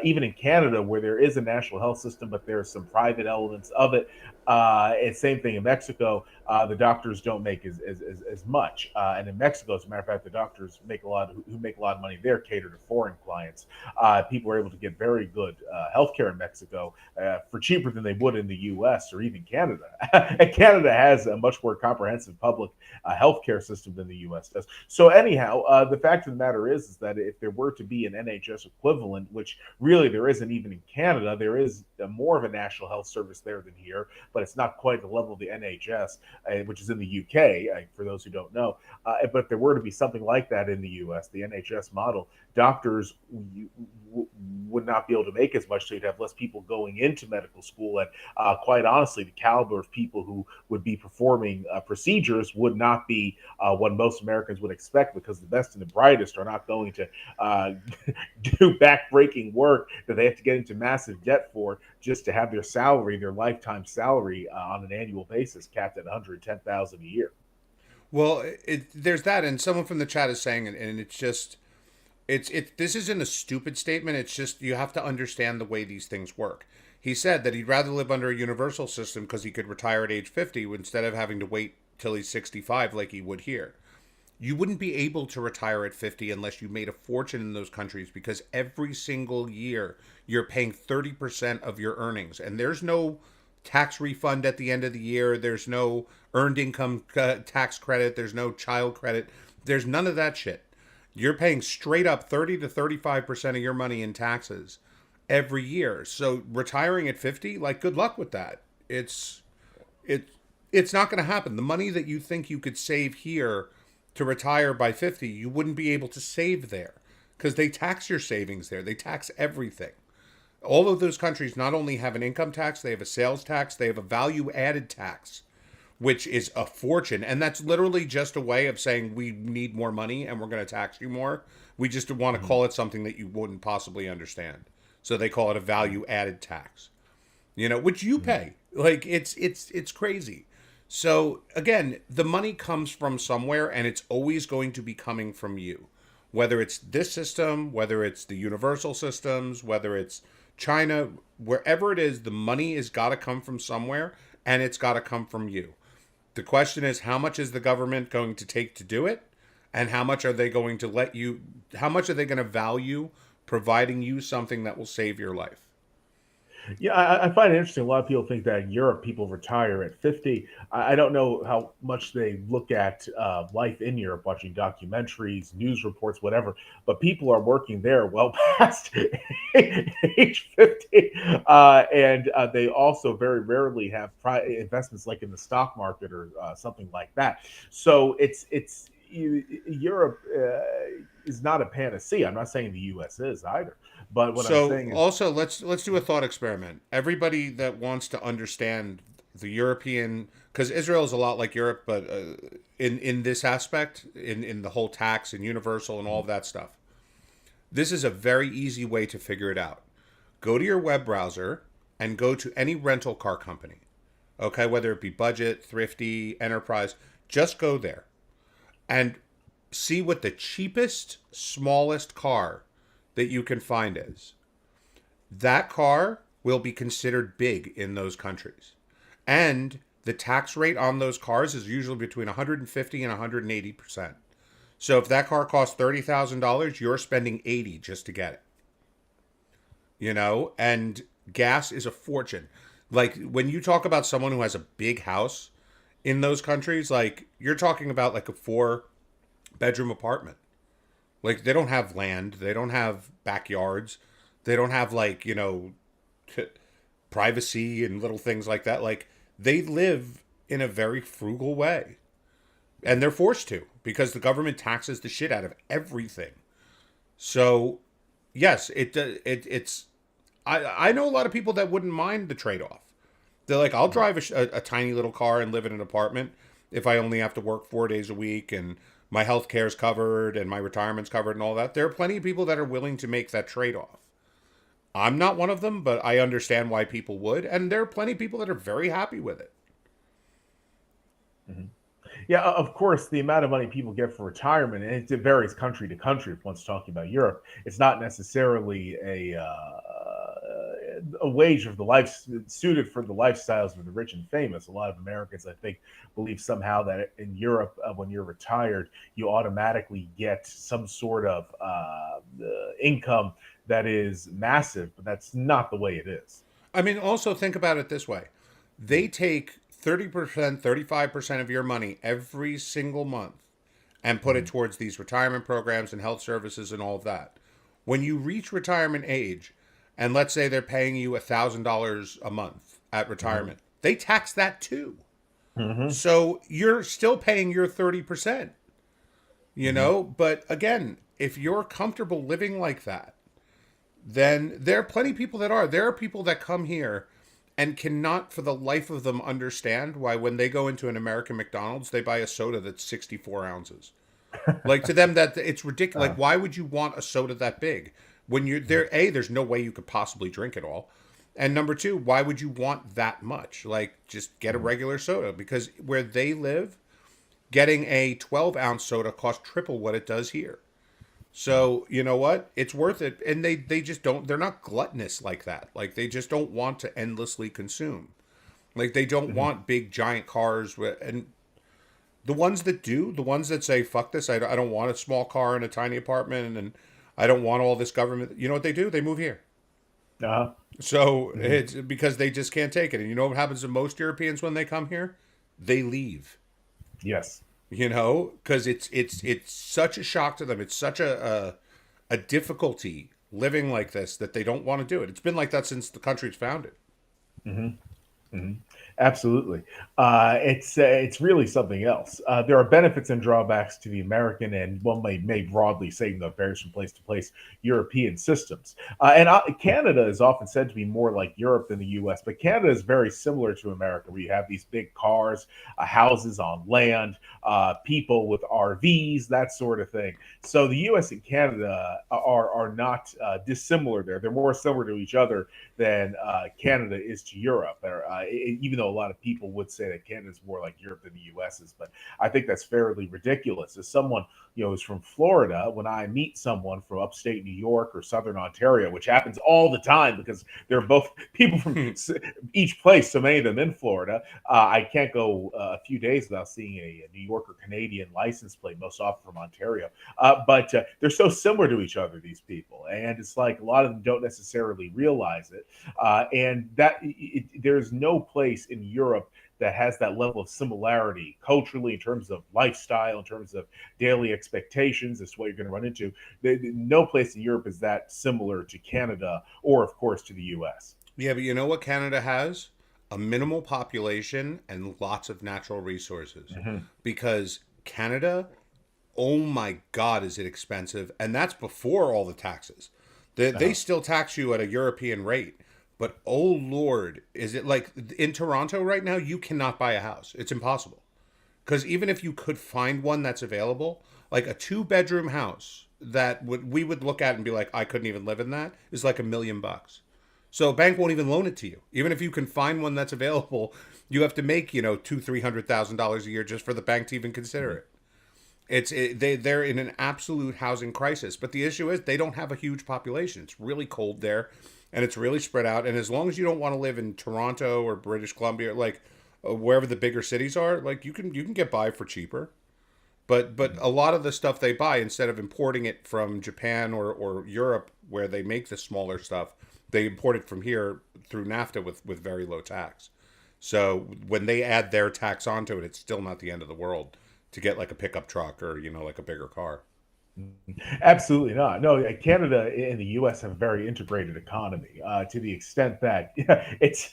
Even in Canada, where there is a national health system, but there are some private elements of it. And same thing in Mexico. The doctors don't make as much. And in Mexico, as a matter of fact, the doctors who make a lot of money there cater to foreign clients. People are able to get very good healthcare in Mexico for cheaper than they would in the U.S. or even Canada. And Canada has a much more comprehensive public healthcare system than the U.S. does. So anyhow, the fact of the matter is that if there were to be an NHS equivalent, which really there isn't even in Canada, there is more of a national health service there than here, but it's not quite the level of the NHS, which is in the UK, for those who don't know. But if there were to be something like that in the US, the NHS model, doctors would not be able to make as much, so you'd have less people going into medical school. And quite honestly, the caliber of people who would be performing procedures would not be what most Americans would expect, because the best and the brightest are not going to do backbreaking work that they have to get into massive debt for just to have their salary, their lifetime salary on an annual basis capped at 110,000 a year. Well, there's that, and someone from the chat is saying, and it's just, this isn't a stupid statement. It's just you have to understand the way these things work. He said that he'd rather live under a universal system because he could retire at age 50 instead of having to wait till he's 65 like he would here. You wouldn't be able to retire at 50 unless you made a fortune in those countries, because every single year you're paying 30% of your earnings, and there's no tax refund at the end of the year. There's no earned income tax credit. There's no child credit. There's none of that shit. You're paying straight up 30 to 35% of your money in taxes every year. So retiring at 50, like, good luck with that. It's not going to happen. The money that you think you could save here to retire by 50, you wouldn't be able to save there, because they tax your savings there. They tax everything. All of those countries not only have an income tax, they have a sales tax, they have a value added tax, which is a fortune. And that's literally just a way of saying we need more money and we're going to tax you more. We just want to call it something that you wouldn't possibly understand. So they call it a value added tax, which you pay. Like, it's crazy. So again, the money comes from somewhere, and it's always going to be coming from you. Whether it's this system, whether it's the universal systems, whether it's China, wherever it is, the money has got to come from somewhere, and it's got to come from you. The question is, how much is the government going to take to do it? And how much are they going to how much are they going to value providing you something that will save your life? Yeah, I find it interesting. A lot of people think that in Europe people retire at 50. I don't know how much they look at life in Europe, watching documentaries, news reports, whatever. But people are working there well past age 50, and they also very rarely have investments like in the stock market or something like that. So Europe is not a panacea. I'm not saying the U.S. is either. But what I'm So saying is, also let's do a thought experiment. Everybody that wants to understand the European, because Israel is a lot like Europe, but in this aspect, in the whole tax and universal and all of that stuff, this is a very easy way to figure it out. Go to your web browser and go to any rental car company. Okay, whether it be Budget, Thrifty, Enterprise, just go there and see what the cheapest, smallest car that you can find is. That car will be considered big in those countries. And the tax rate on those cars is usually between 150 and 180%. So if that car costs $30,000, you're spending 80 just to get it. And gas is a fortune. Like, when you talk about someone who has a big house in those countries, like, you're talking about like a 4-bedroom apartment. Like, they don't have land. They don't have backyards. They don't have, like, privacy and little things like that. Like, they live in a very frugal way. And they're forced to, because the government taxes the shit out of everything. So yes, it's I know a lot of people that wouldn't mind the trade off. They're like, I'll drive a tiny little car and live in an apartment if I only have to work 4 days a week and my health care is covered and my retirement's covered and all that. There are plenty of people that are willing to make that trade off. I'm not one of them, but I understand why people would, and there are plenty of people that are very happy with it. Mhm. Yeah, of course, the amount of money people get for retirement, and it varies country to country. If one's talking about Europe, it's not necessarily a wage of the life suited for the lifestyles of the rich and famous. A lot of Americans, I think, believe somehow that in Europe, when you're retired, you automatically get some sort of income that is massive, but that's not the way it is. I mean, also think about it this way: they take 30%, 35% of your money every single month and put it Mhm. towards these retirement programs and health services and all of that. When you reach retirement age, and let's say they're paying you $1,000 a month at Mhm. retirement, they tax that too. Mhm. So you're still paying your 30%, Mhm. But again, if you're comfortable living like that, then there are plenty of people that are. There are people that come here and cannot for the life of them understand why when they go into an American McDonald's, they buy a soda that's 64 ounces. Like to them that it's ridiculous. Like Uh, why would you want a soda that big when you're there? A, there's no way you could possibly drink it all. And number two, why would you want that much? Like just get a mhm. regular soda because where they live, getting a 12-ounce soda costs triple what it does here. So, you know what? It's worth it. And they just don't, they're not gluttonous like that. Like, they just don't want to endlessly consume. Like, they don't Mhm. want big, giant cars. And the ones that do, the ones that say, fuck this, I don't want a small car in a tiny apartment and I don't want all this government. You know what they do? They move here. Uh-huh. So Mhm. it's because they just can't take it. And you know what happens to most Europeans when they come here? They leave. Yes. Because it's such a shock to them. It's such a difficulty living like this that they don't want to do it. It's been like that since the country's founded. Mhm. Mhm. Absolutely. It's really something else. There are benefits and drawbacks to the American and one may broadly say that varies from place to place European systems. Canada is often said to be more like Europe than the U.S., but Canada is very similar to America, where you have these big cars, houses on land, people with RVs, that sort of thing. So the U.S. and Canada are not dissimilar there. They're more similar to each other than Canada is to Europe. Even though a lot of people would say that Canada is more like Europe than the U.S. is, but I think that's fairly ridiculous. As someone is from Florida, when I meet someone from upstate New York or Southern Ontario, which happens all the time because they're both people from each place, so many of them in Florida, I can't go a few days without seeing a New York or Canadian license plate, most often from Ontario. But they're so similar to each other, these people, and it's like a lot of them don't necessarily realize it. And there's no place in Europe that has that level of similarity culturally, in terms of lifestyle, in terms of daily expectations as to what you're going to run into. No place in Europe is that similar to Canada or, of course, to the U.S. Yeah, but you know what Canada has? A minimal population and lots of natural resources. Mm-hmm. Because Canada, oh my God, is it expensive? And that's before all the taxes. They Uh-huh. still tax you at a European rate. But oh Lord, is it like in Toronto right now? You cannot buy a house. It's impossible. Because even if you could find one that's available, like a two-bedroom house that we would look at and be like, I couldn't even live in that, is like $1 million. So a bank won't even loan it to you. Even if you can find one that's available, you have to make $200,000-300,000 a year just for the bank to even consider it. They're in an absolute housing crisis. But the issue is they don't have a huge population. It's really cold there, and it's really spread out. And as long as you don't want to live in Toronto or British Columbia, like wherever the bigger cities are, like you can get by for cheaper. But Mm-hmm. a lot of the stuff they buy, instead of importing it from Japan or Europe where they make the smaller stuff, they import it from here through NAFTA with very low tax. So when they add their tax onto it, it's still not the end of the world to get like a pickup truck or like a bigger car. Absolutely not. No, Canada and the U.S. have a very integrated economy to the extent that it's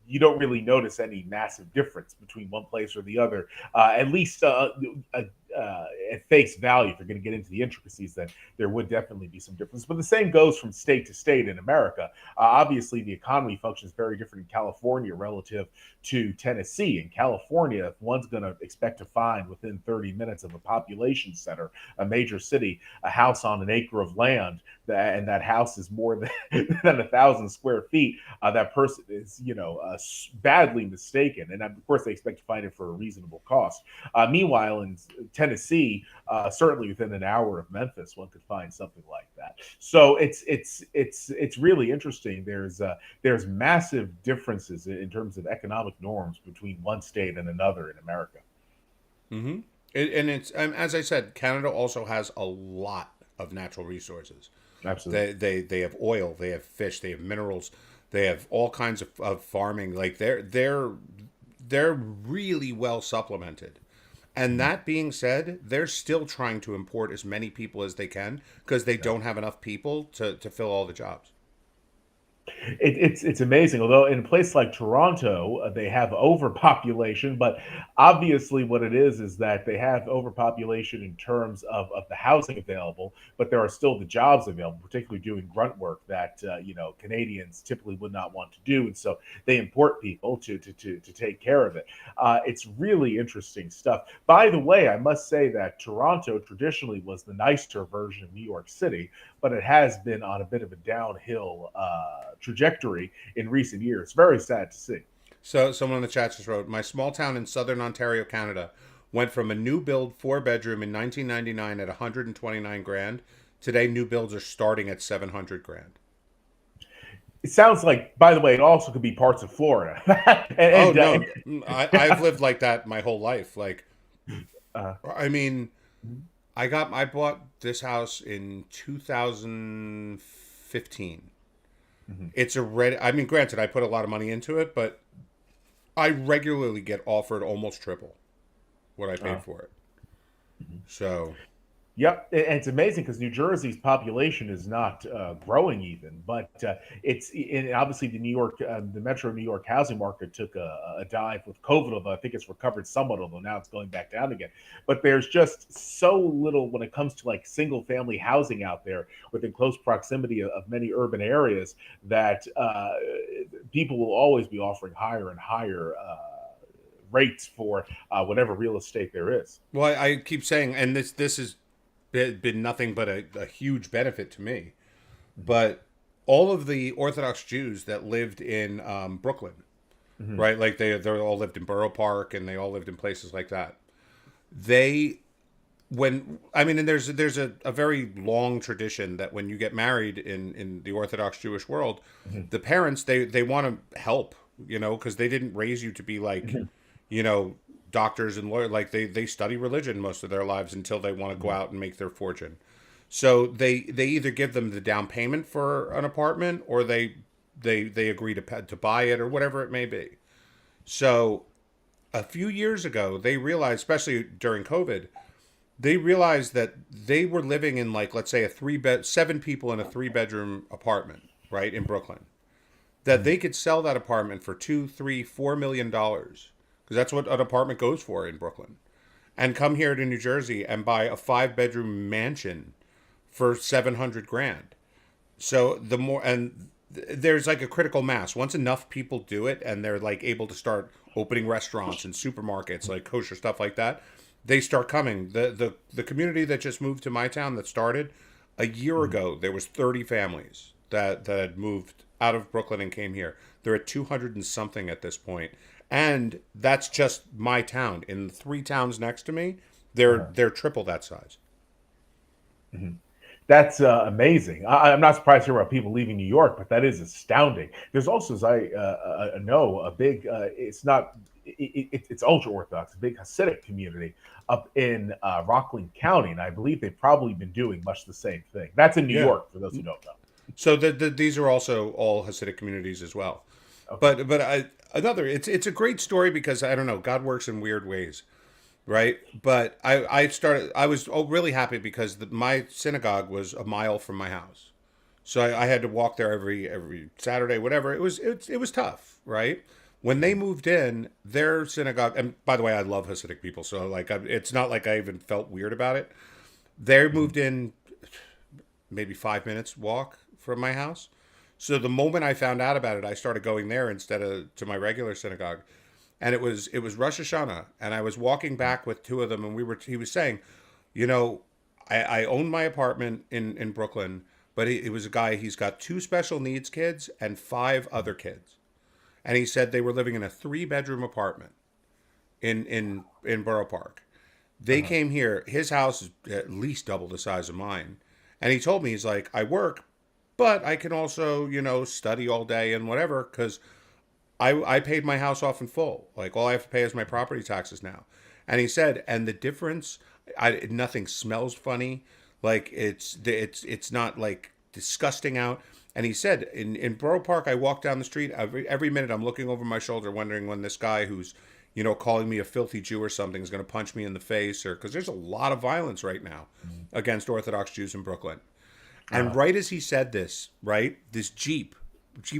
you don't really notice any massive difference between one place or the other. At least at face value, if you're going to get into the intricacies, then there would definitely be some difference. But the same goes from state to state in America. Obviously, the economy functions very different in California relative to Tennessee. In California, if one's going to expect to find within 30 minutes of a population center, a major city, a house on an acre of land, and that house is more than 1,000 square feet, that person is, badly mistaken. And of course, they expect to find it for a reasonable cost. Meanwhile, in Tennessee, certainly within an hour of Memphis, one could find something like that. So it's really interesting. There's massive differences in terms of economic norms between one state and another in America. Mm-hmm. And it's as I said, Canada also has a lot of natural resources. Absolutely. They have oil, they have fish, they have minerals, they have all kinds of farming. Like they're really well supplemented. And that being said, they're still trying to import as many people as they can because they don't have enough people to fill all the jobs. It's amazing. Although in a place like Toronto, they have overpopulation, but obviously what it is that they have overpopulation in terms of the housing available, but there are still the jobs available, particularly doing grunt work that Canadians typically would not want to do, and so they import people to take care of it. It's really interesting stuff. By the way, I must say that Toronto traditionally was the nicer version of New York City, but it has been on a bit of a downhill trajectory in recent years. Very sad to see. So someone in the chat just wrote, my small town in southern Ontario, Canada, went from a new build 4 bedroom in 1999 at 129 grand. Today, new builds are starting at 700 grand. It sounds like, by the way, it also could be parts of Florida. I've lived like that my whole life. Like, uh, I mean, I bought this house in 2015. mm-hmm. It's a red. I mean, granted, I put a lot of money into it, but I regularly get offered almost triple what I paid for it. Mm-hmm. So, Yep, and it's amazing because New Jersey's population is not growing even, but it's and obviously the Metro New York housing market took a dive with COVID. Although I think it's recovered somewhat, although now it's going back down again. But there's just so little when it comes to like single family housing out there within close proximity of many urban areas that people will always be offering higher and higher rates for whatever real estate there is. well, I keep saying, and this has been nothing but a huge benefit to me. But all of the Orthodox Jews that lived in Brooklyn, Mm-hmm. right? Like they all lived in Borough Park and they all lived in places like that. They and there's a very long tradition that when you get married in the Orthodox Jewish world, Mm-hmm. the parents they want to help, because they didn't raise you to be like, Mm-hmm. doctors and lawyers. Like they study religion most of their lives until they want to go out and make their fortune. So they either give them the down payment for an apartment or they agree to buy it or whatever it may be. So a few years ago, they realized, especially during COVID, they realized that they were living in, like, let's say a 7 people in a 3 bedroom apartment, right, in Brooklyn, that they could sell that apartment for $2, $3, $4 million, because that's what an apartment goes for in Brooklyn, and come here to New Jersey and buy a 5 bedroom mansion for 700 grand. So there's like a critical mass. Once enough people do it and they're like able to start opening restaurants and supermarkets, like kosher stuff like that, they start coming. The community that just moved to my town that started a year ago, there was 30 families that had moved out of Brooklyn and came here. They're at 200 and something at this point. And that's just my town. In the 3 towns next to me, they're triple that size. Mm-hmm. That's amazing. I'm not surprised to hear about people leaving New York, but that is astounding. There's also, as I know, a big, it's ultra Orthodox, a big Hasidic community up in Rockland County, and I believe they've probably been doing much the same thing. That's in New Yeah. York, for those who don't know. So these are also all Hasidic communities as well. Okay. It's a great story because, I don't know, God works in weird ways, right? But I was really happy because my synagogue was a mile from my house, so I had to walk there every Saturday, whatever. It was tough, right? When they moved in, their synagogue, and by the way, I love Hasidic people, so like it's not like I even felt weird about it. They moved in maybe 5 minutes walk from my house. So the moment I found out about it, I started going there instead of to my regular synagogue. And it was Rosh Hashanah, and I was walking back with two of them, and he was saying, you know, I own my apartment in Brooklyn, but it was a guy. He's got two special needs kids and five other kids, and he said they were living in a 3-bedroom apartment in Borough Park. They Uh-huh. came here. His house is at least double the size of mine, and he told me, he's like, I work, but I can also, study all day and whatever, because I paid my house off in full. Like, all I have to pay is my property taxes now. And he said, and the difference, nothing smells funny. Like, it's not like disgusting out. And he said, in Borough Park, I walk down the street every minute. I'm looking over my shoulder, wondering when this guy who's, calling me a filthy Jew or something is going to punch me in the face, or because there's a lot of violence right now against Orthodox Jews in Brooklyn. And Uh-huh. right as he said this, right, this Jeep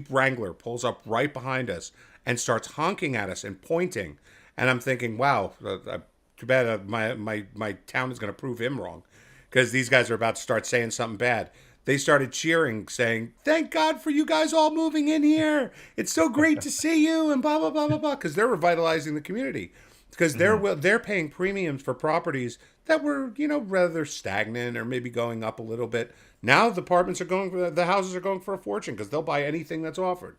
Wrangler pulls up right behind us and starts honking at us and pointing. And I'm thinking, wow, too bad my town is going to prove him wrong, because these guys are about to start saying something bad. They started cheering, saying, "Thank God for you guys all moving in here. It's so great to see you," and blah blah blah blah blah. Because they're revitalizing the community, because Mhm. they're paying premiums for properties that were, rather stagnant or maybe going up a little bit. Now the houses are going for a fortune, because they'll buy anything that's offered.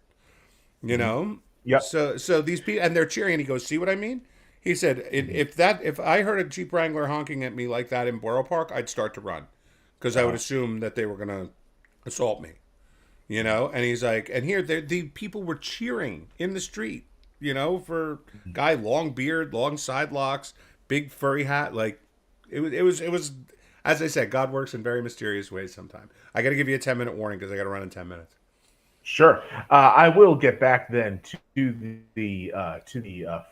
You Mhm. know, Yep. so these people, and they're cheering. And he goes, "See what I mean?" He said, Mhm. if I heard a Jeep Wrangler honking at me like that in Borough Park, I'd start to run, because I would Uh-huh. assume that they were going to assault me." And he's like, and here the people were cheering in the street, for Mhm. guy, long beard, long side locks, big furry hat. Like, it was, as I said, God works in very mysterious ways sometimes. I got to give you a 10-minute warning, because I got to run in 10 minutes. Sure. I will get back then to the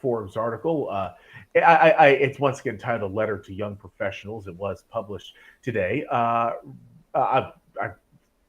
Forbes article. It's once again titled "Letter to Young Professionals." It was published today. I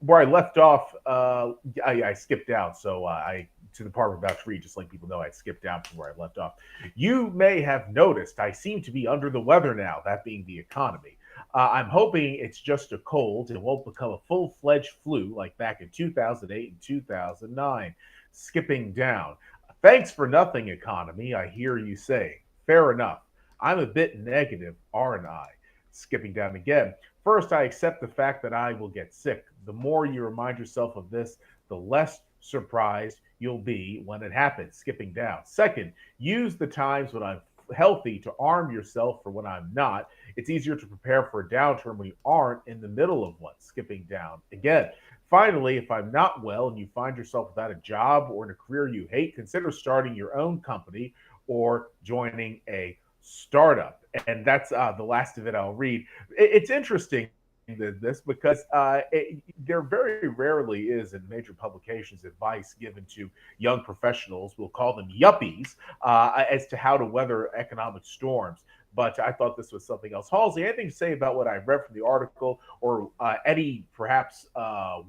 Where I left off, I skipped down. So I to the part we're about to read, just letting people know I skipped down from where I left off. You may have noticed I seem to be under the weather now, that being the economy. I'm hoping it's just a cold and won't become a full fledged flu like back in 2008 and 2009. Skipping down. Thanks for nothing, economy, I hear you saying. Fair enough. I'm a bit negative, aren't I? Skipping down again. First, I accept the fact that I will get sick. The more you remind yourself of this, the less surprised you'll be when it happens. Skipping down. Second, use the times when I'm healthy to arm yourself for when I'm not. It's easier to prepare for a downturn when you aren't in the middle of one. Skipping down again. Finally, if I'm not well and you find yourself without a job or in a career you hate, consider starting your own company or joining a startup. And that's the last of it I'll read. It's interesting this because there very rarely is in major publications advice given to young professionals, we'll call them yuppies, as to how to weather economic storms. But I thought this was something else. Halsey, anything to say about what I read from the article, or any perhaps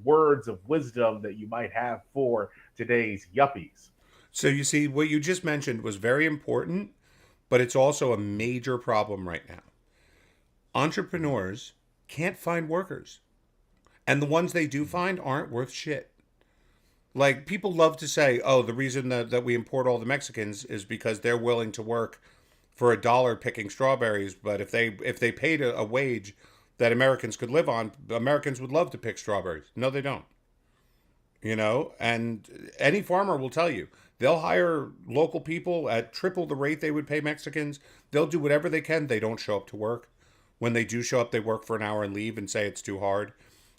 words of wisdom that you might have for today's yuppies? So you see, what you just mentioned was very important, but it's also a major problem right now. Entrepreneurs can't find workers, and the ones they do find aren't worth shit. Like, people love to say, "Oh, the reason that we import all the Mexicans is because they're willing to work for $1 picking strawberries." But if they paid a wage that Americans could live on, Americans would love to pick strawberries. No, they don't. And any farmer will tell you, they'll hire local people at triple the rate they would pay Mexicans. They'll do whatever they can. They don't show up to work. When they do show up, they work for an hour and leave and say it's too hard.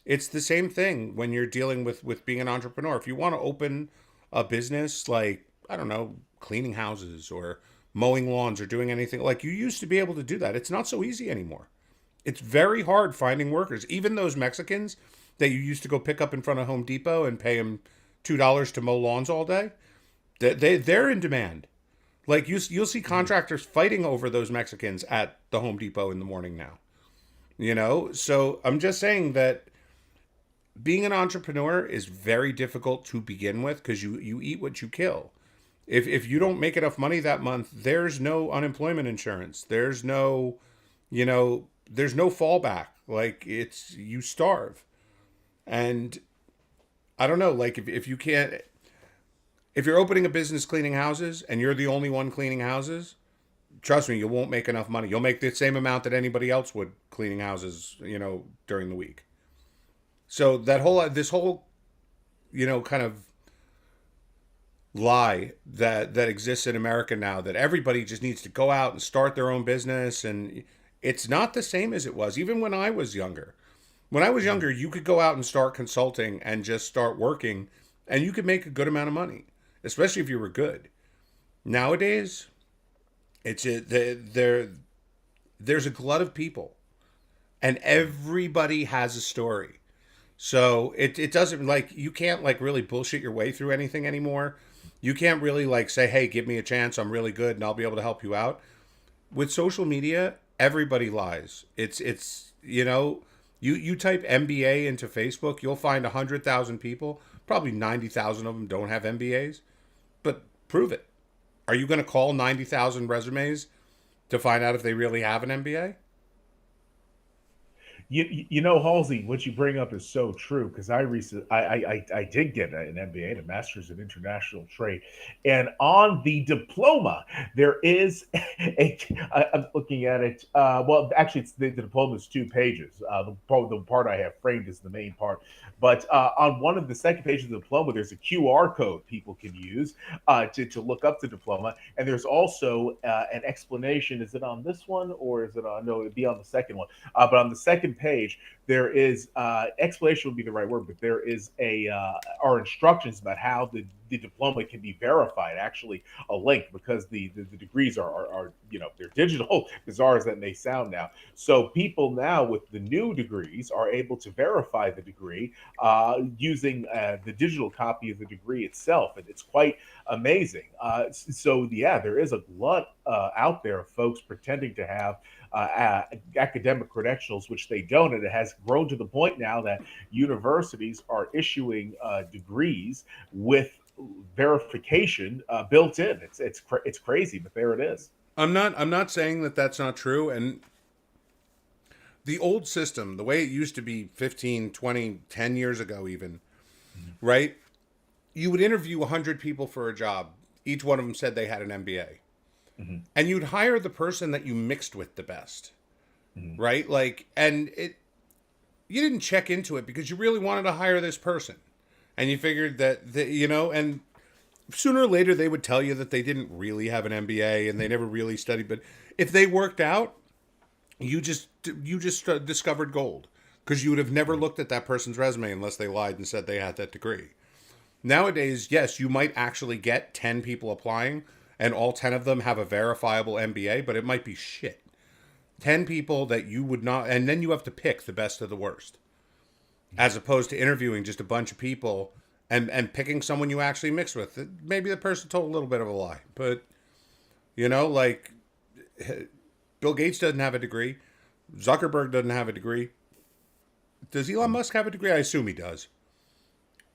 It's the same thing when you're dealing with being an entrepreneur. If you want to open a business, like, I don't know, cleaning houses or mowing lawns or doing anything, like, you used to be able to do that. It's not so easy anymore. It's very hard finding workers. Even those Mexicans that you used to go pick up in front of Home Depot and pay them $2 to mow lawns all day, they're in demand. Like, you'll see Mhm. contractors fighting over those Mexicans at the Home Depot in the morning now. So I'm just saying that being an entrepreneur is very difficult to begin with, because you eat what you kill. If you don't make enough money that month, there's no unemployment insurance. There's no, there's no fallback. Like it's you starve. And I don't know, like if you can't if you're opening a business cleaning houses and you're the only one cleaning houses, trust me, you won't make enough money. You'll make the same amount that anybody else would cleaning houses, during the week. So this whole, kind of lie that exists in America now that everybody just needs to go out and start their own business, and it's not the same as it was even when I was younger. When I was younger, you could go out and start consulting and just start working and you could make a good amount of money, especially if you were good. Nowadays, there's a glut of people and everybody has a story. So it doesn't like you can't like really bullshit your way through anything anymore. You can't really like say, "Hey, give me a chance. I'm really good and I'll be able to help you out." With social media, everybody lies. You type MBA into Facebook, you'll find 100,000 people. Probably 90,000 of them don't have MBAs. But prove it. Are you going to call 90,000 resumes to find out if they really have an MBA? Halsey, what you bring up is so true because I did get an MBA, a Master's in International Trade, and on the diploma there is I'm looking at it. Well, actually, the diploma is 2 pages. The part I have framed is the main part, but on one of the second pages of the diploma, there's a QR code people can use to look up the diploma, and there's also an explanation. Is it on this one or is it on? No, it'd be on the second one. But on the second page, there is explanation would be the right word, but there is our instructions about how the diploma can be verified. Actually, a link because the degrees are they're digital, bizarre as that may sound now. So people now with the new degrees are able to verify the degree using the digital copy of the degree itself, and it's quite amazing. So yeah, there is a glut out there of folks pretending to have academic credentials, which they don't. And it has grown to the point now that universities are issuing degrees with verification built in. It's crazy, but there it is. I'm not saying that that's not true. And the old system, the way it used to be 15, 20, 10 years ago even, right? You would interview 100 people for a job. Each one of them said they had an MBA. Mm-hmm. And you'd hire the person that you mixed with the best, right? Like, and you didn't check into it because you really wanted to hire this person. And you figured that, and sooner or later they would tell you that they didn't really have an MBA and they never really studied. But if they worked out, you just discovered gold because you would have never looked at that person's resume unless they lied and said they had that degree. Nowadays, yes, you might actually get 10 people applying and all 10 of them have a verifiable MBA, but it might be shit. 10 people that you would not, and then you have to pick the best of the worst. As opposed to interviewing just a bunch of people and picking someone you actually mix with. Maybe the person told a little bit of a lie, but, like, Bill Gates doesn't have a degree. Zuckerberg doesn't have a degree. Does Elon Musk have a degree? I assume he does.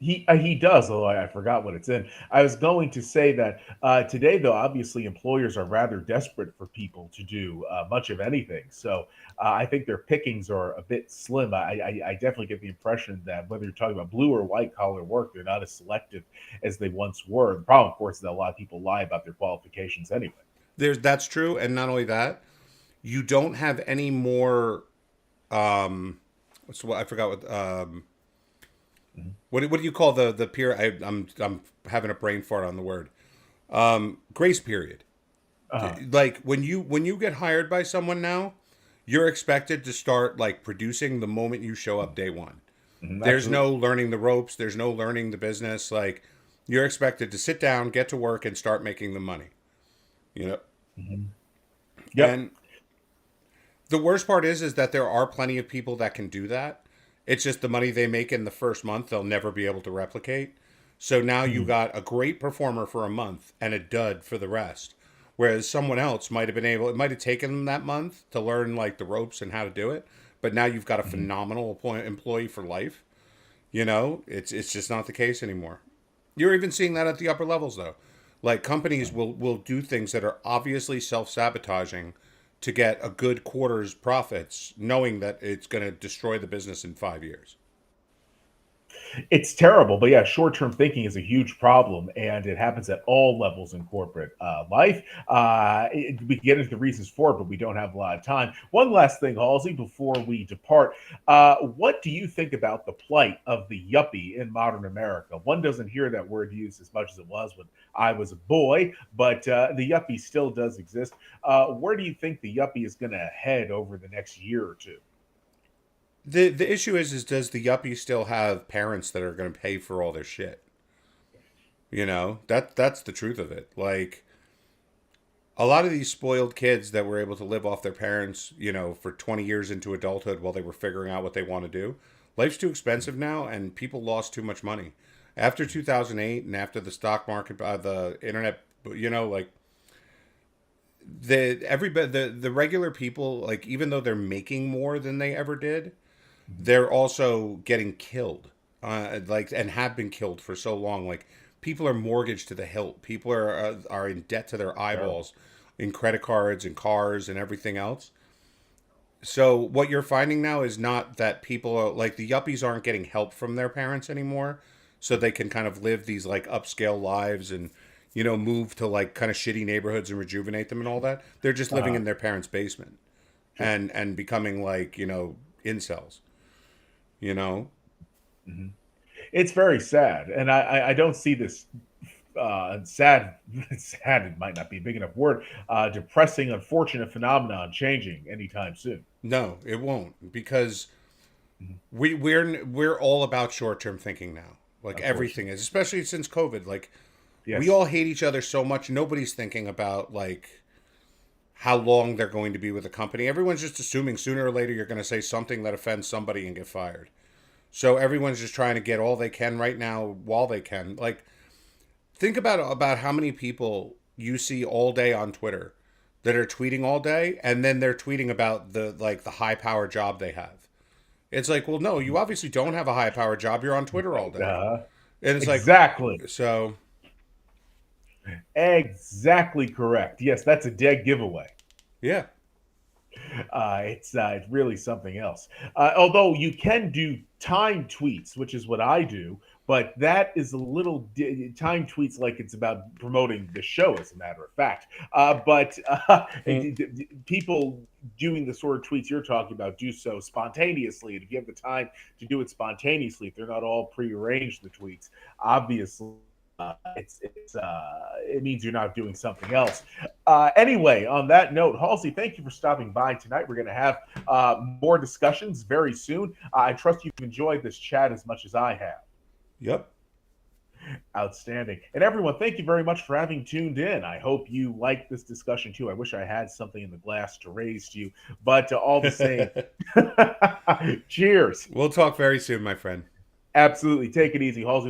He does, although I forgot what it's in. I was going to say that today, though, obviously employers are rather desperate for people to do much of anything. So I think their pickings are a bit slim. I definitely get the impression that whether you're talking about blue or white collar work, they're not as selective as they once were. The problem, of course, is that a lot of people lie about their qualifications anyway. That's true, and not only that, you don't have any more. I forgot what. What do you call the period? I'm having a brain fart on the word. Grace period. Like when you get hired by someone now, you're expected to start like producing the moment you show up day one. There's no learning the ropes. There's no learning the business. Like you're expected to sit down, get to work, and start making the money. Mm-hmm. Yep. And the worst part is that there are plenty of people that can do that. It's just the money they make in the first month, they'll never be able to replicate. So now you got a great performer for a month and a dud for the rest. Whereas someone else might have taken them that month to learn like the ropes and how to do it. But now you've got a phenomenal employee for life. It's just not the case anymore. You're even seeing that at the upper levels though. Like companies will do things that are obviously self-sabotaging to get a good quarter's profits, knowing that it's going to destroy the business in 5 years. It's terrible, but yeah, short-term thinking is a huge problem, and it happens at all levels in corporate life. We can get into the reasons for it, but we don't have a lot of time. One last thing, Halsey, before we depart, what do you think about the plight of the yuppie in modern America? One doesn't hear that word used as much as it was when I was a boy, but the yuppie still does exist. Where do you think the yuppie is going to head over the next year or two? The issue is does the yuppie still have parents that are going to pay for all their shit? You know, that's the truth of it. Like a lot of these spoiled kids that were able to live off their parents, you know, for 20 years into adulthood while they were figuring out what they want to do. Life's too expensive now and people lost too much money. After 2008 and after the stock market, the internet, you know, like the regular people, like even though they're making more than they ever did, they're also getting killed, like and have been killed for so long. Like people are mortgaged to the hilt. People are in debt to their Terrible. eyeballs, in credit cards and cars and everything else. So what you're finding now is not that people are like the yuppies aren't getting help from their parents anymore, so they can kind of live these like upscale lives and you know move to like kind of shitty neighborhoods and rejuvenate them and all that. They're just living Uh, in their parents' basement sure. and becoming like you know incels. You know, Mhm. It's very sad, and I don't see this sad. Sad. It might not be a big enough word. Depressing, unfortunate phenomenon changing anytime soon. no, it won't because Mhm. we're all about short term thinking now. Like everything Unfortunately, is, especially since COVID. Like we yes. all hate each other so much. Nobody's thinking about like how long they're going to be with the company. Everyone's just assuming sooner or later you're going to say something that offends somebody and get fired. So everyone's just trying to get all they can right now while they can. Like think about how many people you see all day on Twitter that are tweeting all day and then they're tweeting about the like the high power job they have. It's like, well, no, you obviously don't have a high power job. You're on Twitter all day. Uh, And it's like, exactly. so Exactly correct. Yes, that's a dead giveaway. yeah. It's really something else. Although you can do time tweets, which is what I do, but that is a little time tweets like it's about promoting the show, as a matter of fact. But Hmm. people doing the sort of tweets you're talking about do so spontaneously to give the time to do it spontaneously. If they're not all prearranged, the tweets, obviously. It means you're not doing something else. Anyway, on that note, Halsey, thank you for stopping by tonight. We're going to have more discussions very soon. I trust you've enjoyed this chat as much as I have. Yep. Outstanding. And everyone, thank you very much for having tuned in. I hope you liked this discussion too. I wish I had something in the glass to raise to you, but all the same, cheers. We'll talk very soon, my friend. Absolutely. Take it easy, Halsey.